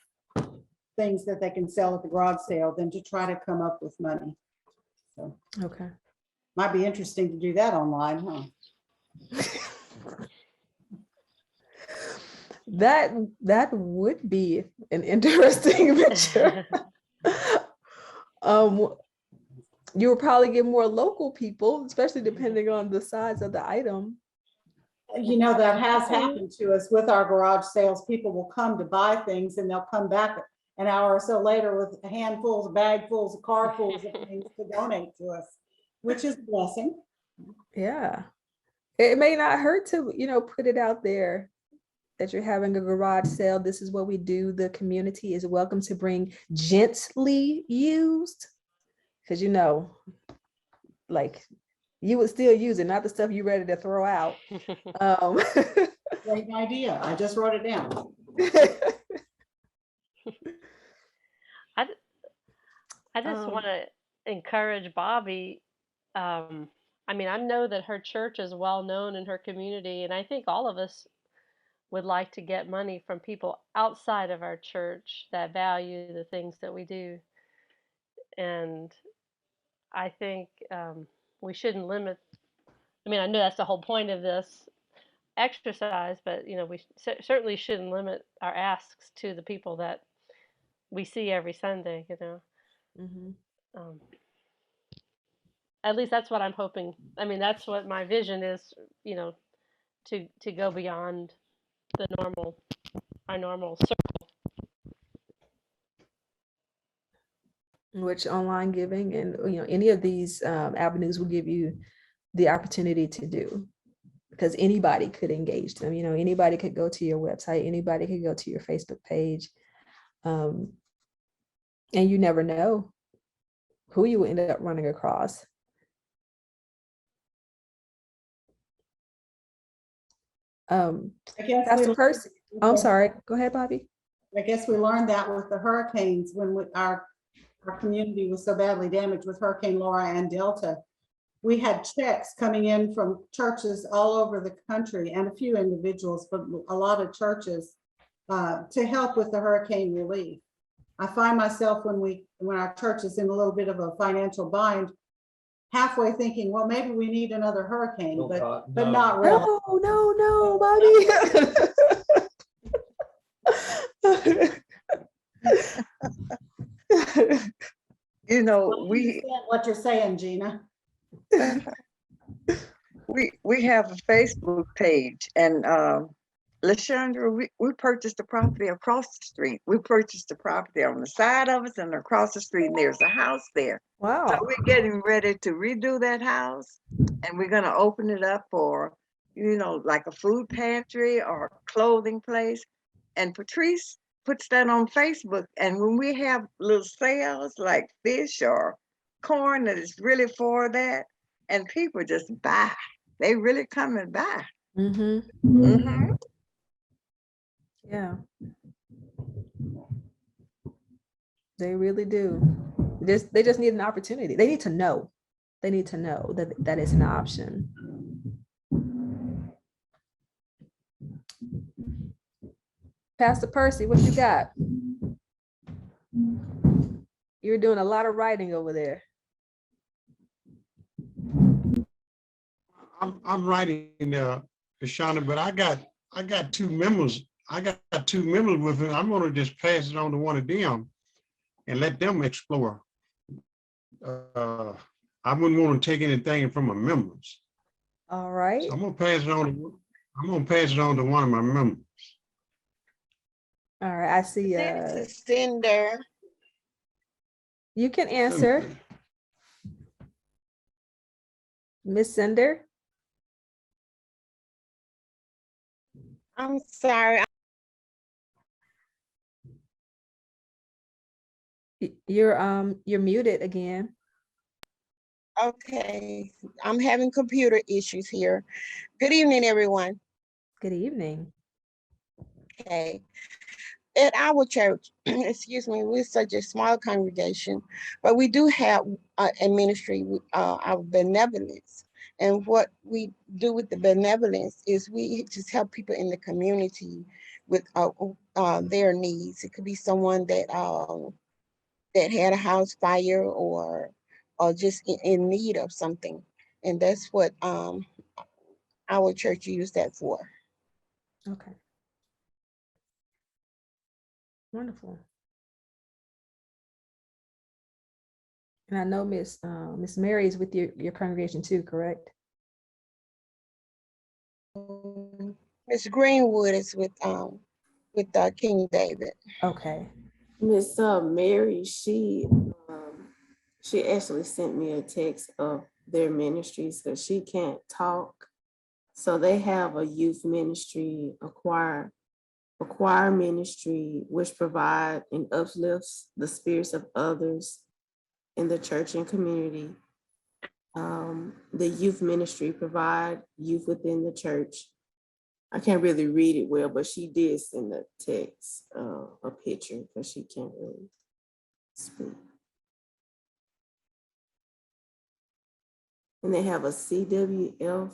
things that they can sell at the garage sale than to try to come up with money. So Okay. might be interesting to do that online, huh? That would be an interesting picture. You would probably get more local people, especially depending on the size of the item. That has happened to us with our garage sales. People will come to buy things and they'll come back an hour or so later with handfuls, bagfuls, carfuls of things to donate to us, which is a blessing. Yeah. It may not hurt to, put it out there that you're having a garage sale. This is what we do. The community is welcome to bring gently used, because like you would still use it, not the stuff you're ready to throw out. Great idea. I just wrote it down. I just want to encourage Bobby. I mean, I know that her church is well known in her community, and I think all of us would like to get money from people outside of our church that value the things that we do. And I think we shouldn't limit. I mean, I know that's the whole point of this exercise, but we certainly shouldn't limit our asks to the people that we see every Sunday. Mhm. Um, at least that's what I'm hoping. I mean, that's what my vision is. You know, to go beyond the normal, our normal circle. Which online giving and any of these avenues will give you the opportunity to do, because anybody could engage them. Anybody could go to your website, anybody could go to your Facebook page, and you never know who you will end up running across. I guess Pastor we- Percy, I'm sorry, go ahead, Bobby. I guess we learned that with the hurricanes when our community was so badly damaged with Hurricane Laura and Delta. We had checks coming in from churches all over the country and a few individuals, but a lot of churches to help with the hurricane relief. I find myself when our church is in a little bit of a financial bind, halfway thinking, well, maybe we need another hurricane, Oh, but God, but no. not really. No, Bobby. You I know, we understand what you're saying, Gina. we have a Facebook page, and Lashandra, we purchased a property across the street. We purchased a property on the side of us and across the street, and there's a house there. So Wow. we're getting ready to redo that house, and we're gonna open it up for, like a food pantry or a clothing place. And Patrice puts that on Facebook, and when we have little sales like fish or corn that is really for that, and people just buy, they really come and buy. Mm-hmm. Mhm. Yeah. They really do. They just need an opportunity. They need to know. They need to know that that is an option. Pastor Percy, what you got? You're doing a lot of writing over there. I'm writing, Shauna, but I got two members. I got two members with it. I'm gonna just pass it on to one of them and let them explore. I wouldn't want to take anything from my members. All right. So I'm gonna pass it on to one of my members. All right. I see. This is Cinder. You can answer, Miss Cinder. I'm sorry. You're muted again. Okay, I'm having computer issues here. Good evening, everyone. Good evening. Okay. At our church, excuse me, we're such a small congregation, but we do have a ministry, our benevolence. And what we do with the benevolence is we just help people in the community with their needs. It could be someone that had a house fire or just in need of something. And that's what our church used that for. Okay. Wonderful. And I know Miss Mary is with your congregation too, correct? Miss Greenwood is with King David. Okay. Miss Mary, she actually sent me a text of their ministries because she can't talk. So they have a youth ministry, a choir ministry, which provide and uplifts the spirits of others in the church and community. The youth ministry provide youth within the church. I can't really read it well, but she did send a text, a picture, because she can't really speak. And they have a CWF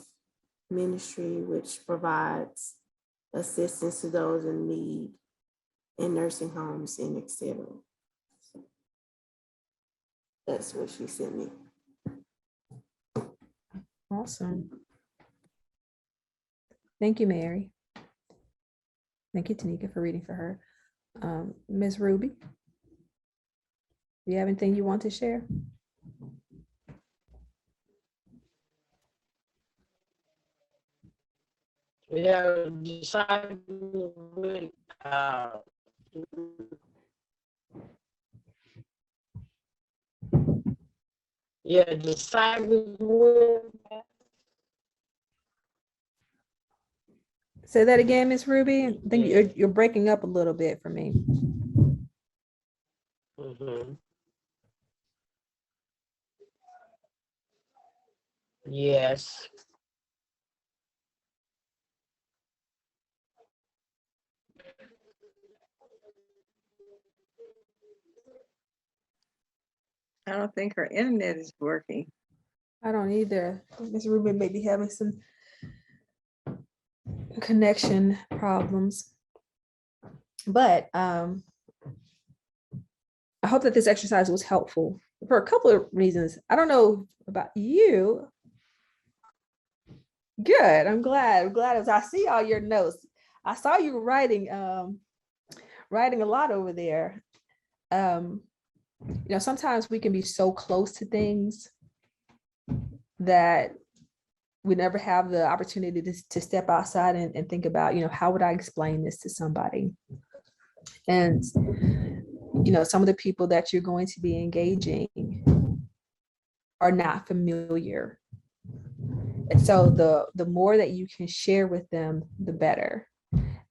ministry, which provides assistance to those in need in nursing homes and et cetera. That's what she sent me. Awesome. Thank you, Mary. Thank you, Tanika, for reading for her. Ms. Ruby, do you have anything you want to share? Yeah, disciple with, yeah, disciples with. Say that again, Ms. Ruby. I think Yeah. you're breaking up a little bit for me. Mhm. Yes. I don't think her internet is working. I don't either. Ms. Ruby may be having some connection problems. But I hope that this exercise was helpful for a couple of reasons. I don't know about you. Good. I'm glad. I'm glad as I see all your notes. I saw you writing writing a lot over there. You know, sometimes we can be so close to things that we never have the opportunity to step outside and think about, you know, how would I explain this to somebody? And, you know, some of the people that you're going to be engaging are not familiar. And so the more that you can share with them, the better.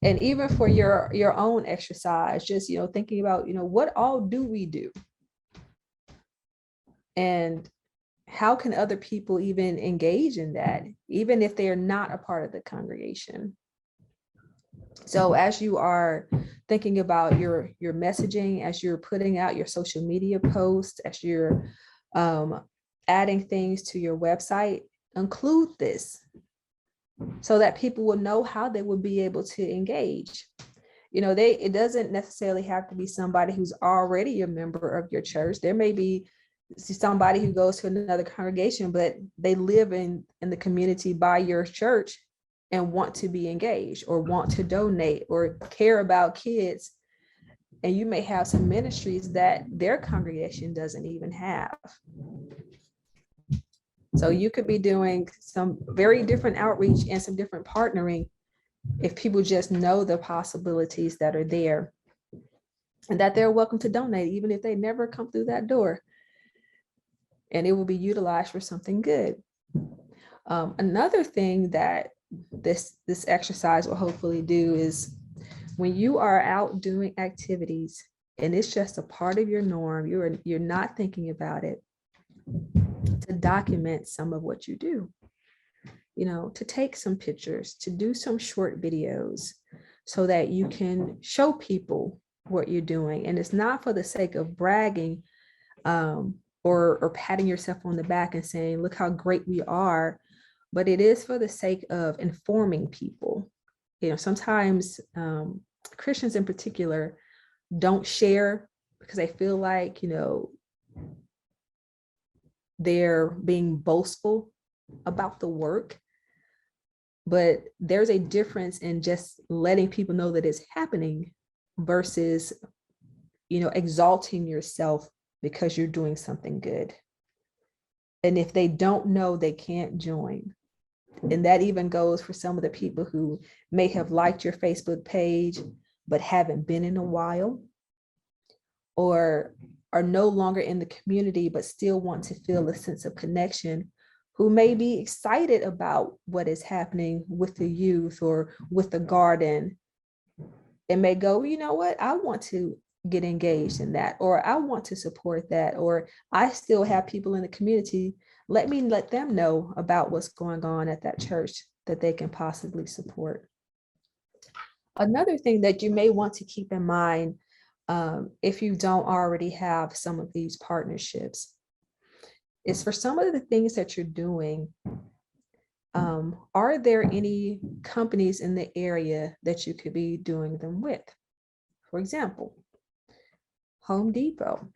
And even for your own exercise, just, you know, thinking about, you know, what all do we do? And how can other people even engage in that, even if they are not a part of the congregation? So as you are thinking about your messaging, as you're putting out your social media posts, as you're adding things to your website, include this so that people will know how they will be able to engage. You know, it doesn't necessarily have to be somebody who's already a member of your church. There may be somebody who goes to another congregation, but they live in the community by your church and want to be engaged or want to donate or care about kids. And you may have some ministries that their congregation doesn't even have. So you could be doing some very different outreach and some different partnering if people just know the possibilities that are there and that they're welcome to donate, even if they never come through that door. And it will be utilized for something good. Another thing that this exercise will hopefully do is when you are out doing activities and it's just a part of your norm, you're not thinking about it, to document some of what you do. You know, to take some pictures, to do some short videos so that you can show people what you're doing. And it's not for the sake of bragging or patting yourself on the back and saying, look how great we are, but it is for the sake of informing people. You know, sometimes Christians in particular don't share because they feel like, you know, they're being boastful about the work. But there's a difference in just letting people know that it's happening versus, you know, exalting yourself because you're doing something good. And if they don't know, they can't join. And that even goes for some of the people who may have liked your Facebook page, but haven't been in a while, or are no longer in the community, but still want to feel a sense of connection, who may be excited about what is happening with the youth or with the garden, and may go, you know what, I want to get engaged in that, or I want to support that, or I still have people in the community. Let me let them know about what's going on at that church that they can possibly support. Another thing that you may want to keep in mind, if you don't already have some of these partnerships, is for some of the things that you're doing, are there any companies in the area that you could be doing them with? For example, Home Depot.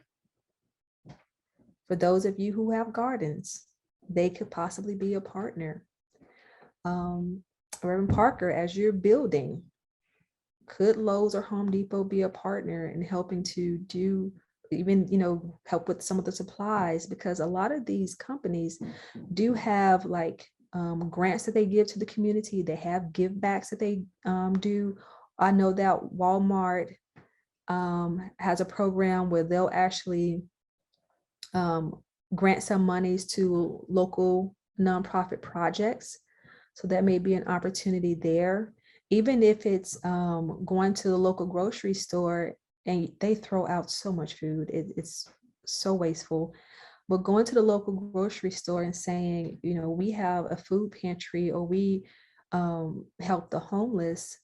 For those of you who have gardens, they could possibly be a partner. Reverend Parker, as you're building, could Lowe's or Home Depot be a partner in helping to do even, help with some of the supplies? Because a lot of these companies do have like grants that they give to the community. They have give backs that they do. I know that Walmart has a program where they'll actually grant some monies to local nonprofit projects. So that may be an opportunity there. Even if it's going to the local grocery store and they throw out so much food, it's so wasteful. But going to the local grocery store and saying, we have a food pantry, or we help the homeless,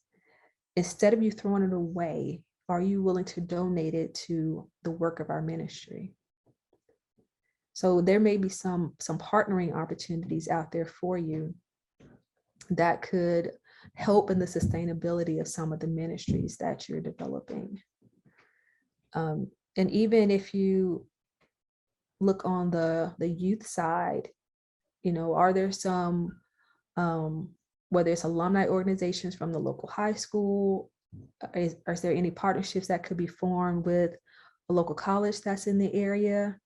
instead of you throwing it away, are you willing to donate it to the work of our ministry? So there may be some partnering opportunities out there for you that could help in the sustainability of some of the ministries that you're developing. And even if you look on the youth side, are there some, whether it's alumni organizations from the local high school, is there any partnerships that could be formed with a local college that's in the area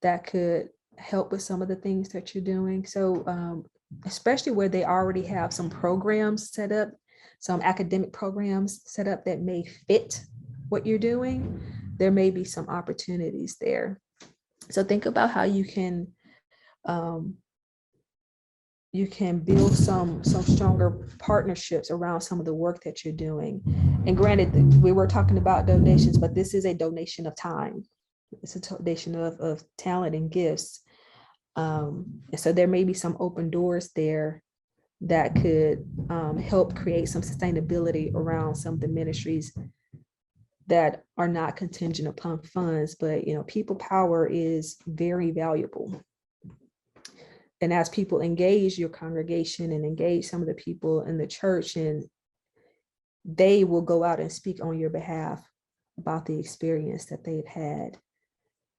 that could help with some of the things that you're doing? So especially where they already have some programs set up, some academic programs set up that may fit what you're doing, there may be some opportunities there. So think about how you can build some stronger partnerships around some of the work that you're doing. And granted, we were talking about donations, but this is a donation of time. It's a donation of talent and gifts. And so there may be some open doors there that could help create some sustainability around some of the ministries that are not contingent upon funds, but people power is very valuable. And as people engage your congregation and engage some of the people in the church, and they will go out and speak on your behalf about the experience that they've had.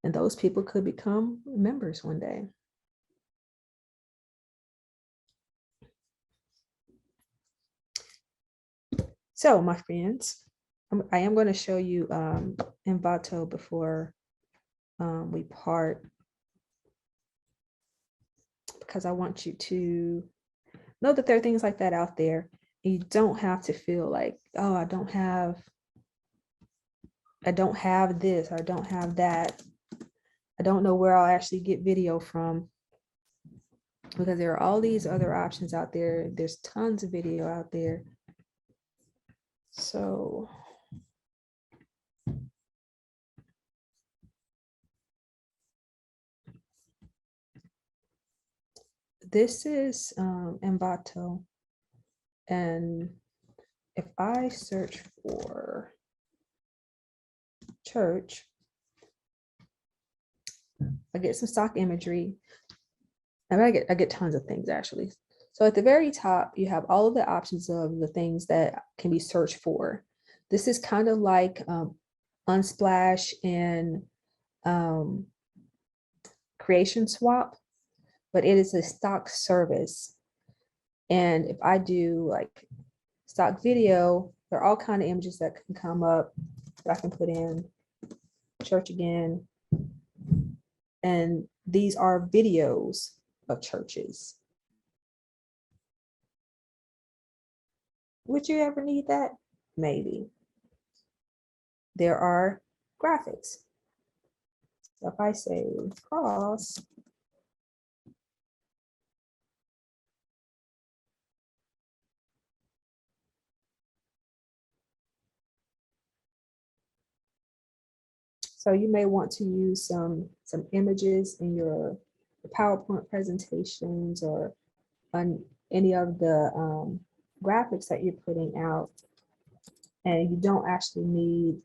And those people could become members one day. So my friends, I am going to show you Envato before we part, because I want you to know that there are things like that out there. You don't have to feel like, oh, I don't have this, I don't have that. I don't know where I'll actually get video from, because there are all these other options out there. There's tons of video out there. So this is Envato. And if I search for church, I get some stock imagery. I get tons of things actually. So at the very top, you have all of the options of the things that can be searched for. This is kind of like Unsplash and Creation Swap, but it is a stock service. And if I do like stock video, there are all kinds of images that can come up that I can put in church again. And these are videos of churches. Would you ever need that? Maybe. There are graphics. So if I say cross, so you may want to use some images in your PowerPoint presentations or on any of the graphics that you're putting out, and you don't actually need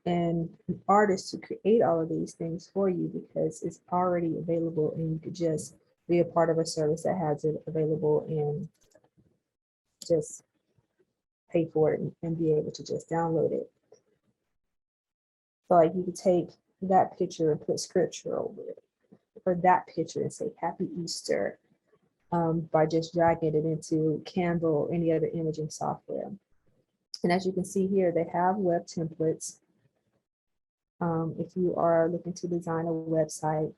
an artist to create all of these things for you because it's already available and you could just be a part of a service that has it available and just pay for it and be able to just download it. So like you could take that picture and put scripture over it, or that picture and say Happy Easter by just dragging it into Canva or any other imaging software. And as you can see here, they have web templates. If you are looking to design a website,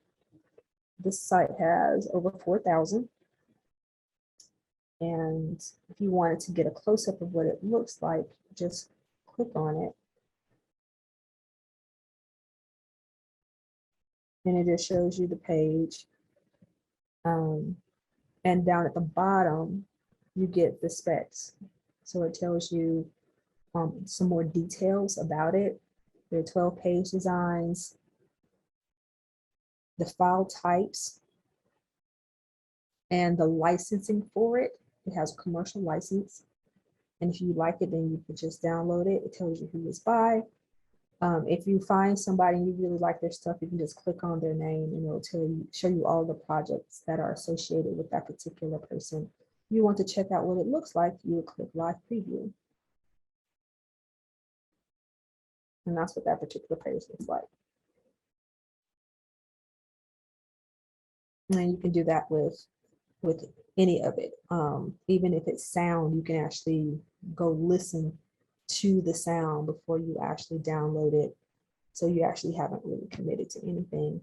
this site has over 4,000. And if you wanted to get a close-up of what it looks like, just click on it. And it just shows you the page. And down at the bottom, you get the specs. So it tells you some more details about it. There are 12-page designs, the file types, and the licensing for it. It has a commercial license. And if you like it, then you can just download it. It tells you who it's by. If you find somebody and you really like their stuff, you can just click on their name and it'll show you all the projects that are associated with that particular person. If you want to check out what it looks like, you would click live preview. And that's what that particular page looks like. And you can do that with any of it. Even if it's sound, you can actually go listen to the sound before you actually download it. So you actually haven't really committed to anything.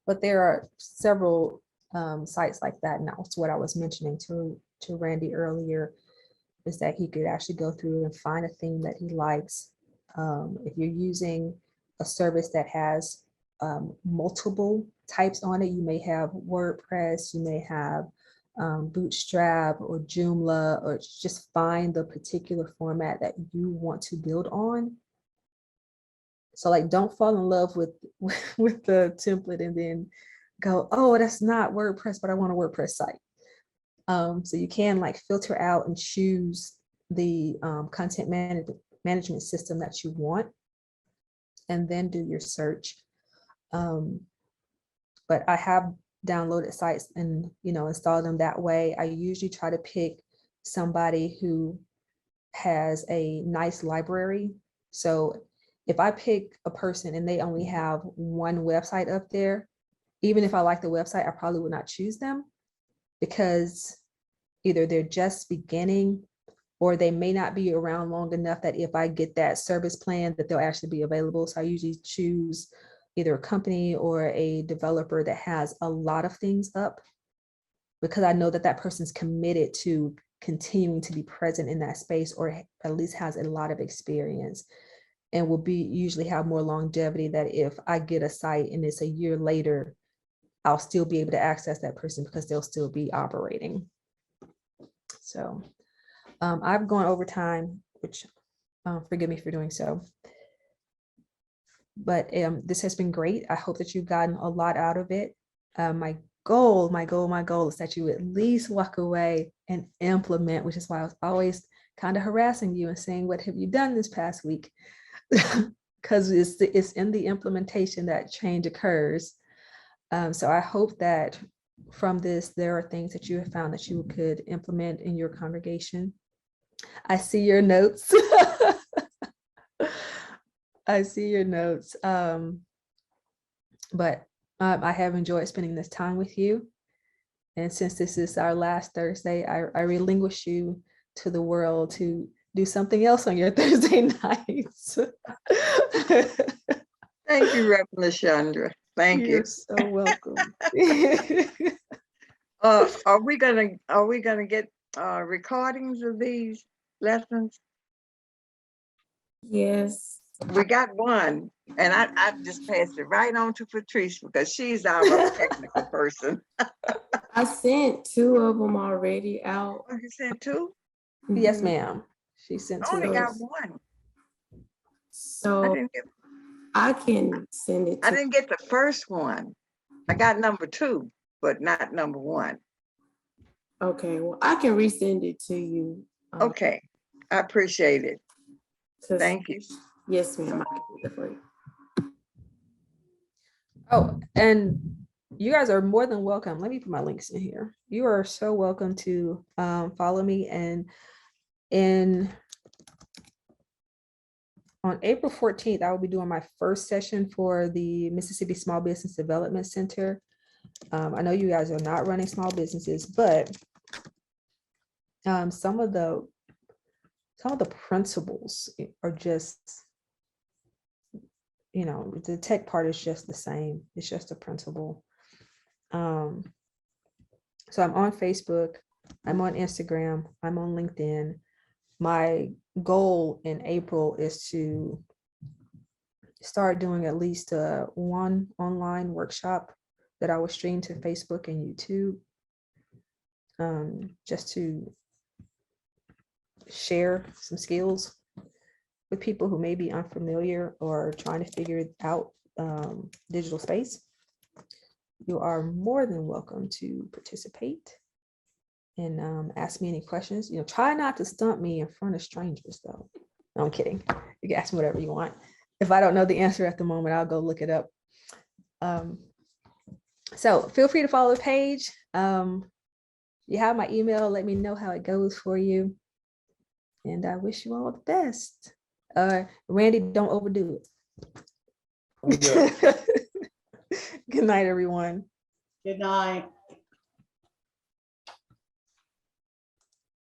But there are several sites like that. And that's what I was mentioning to Randy earlier, is that he could actually go through and find a theme that he likes. If you're using a service that has multiple types on it, you may have WordPress, you may have Bootstrap or Joomla, or just find the particular format that you want to build on. So like, don't fall in love with the template and then go, oh, that's not WordPress, but I want a WordPress site. So you can like filter out and choose the content management system that you want, and then do your search. But I have downloaded sites and install them that way. I usually try to pick somebody who has a nice library. So if I pick a person and they only have one website up there, even if I like the website, I probably would not choose them, because either they're just beginning or they may not be around long enough that if I get that service plan that they'll actually be available. So I usually choose either a company or a developer that has a lot of things up, because I know that that person's committed to continuing to be present in that space, or at least has a lot of experience, and will usually have more longevity, that if I get a site and it's a year later, I'll still be able to access that person because they'll still be operating. So I've gone over time, which forgive me for doing so. But this has been great. I hope that you've gotten a lot out of it. My goal is that you at least walk away and implement, which is why I was always kind of harassing you and saying, what have you done this past week? Because it's in the implementation that change occurs. So I hope that from this, there are things that you have found that you could implement in your congregation. I see your notes. I see your notes. But I have enjoyed spending this time with you. And since this is our last Thursday, I relinquish you to the world to do something else on your Thursday nights. Thank you, Reverend LaShondra. Thank you. You're so welcome. Are we gonna get recordings of these lessons? Yes. We got one, and I just passed it right on to Patrice because she's our technical person. I sent 2 of them already out. Oh, you sent 2? Yes, Mhm. ma'am. She sent I 2 only of got us. 1. I So can send it I to didn't get the first one. I got number 2, but not number 1. Okay, well, I can resend it to you. Okay, I appreciate it. 'Cause- Thank you. Yes, ma'am, I can do that for you. Oh, and you guys are more than welcome. Let me put my links in here. You are so welcome to follow me, and on April 14th, I will be doing my first session for the Mississippi Small Business Development Center. I know you guys are not running small businesses, but some of the principles are just, the tech part is just the same. It's just a principle. So I'm on Facebook, I'm on Instagram, I'm on LinkedIn. My goal in April is to start doing at least one online workshop that I will stream to Facebook and YouTube, just to share some skills with people who may be unfamiliar or trying to figure out digital space. You are more than welcome to participate and ask me any questions. Try not to stump me in front of strangers, though. No, I'm kidding. You can ask me whatever you want. If I don't know the answer at the moment, I'll go look it up. So feel free to follow the page. You have my email. Let me know how it goes for you. And I wish you all the best. Randy, don't overdo I'm good. it. Good night, everyone. Good night.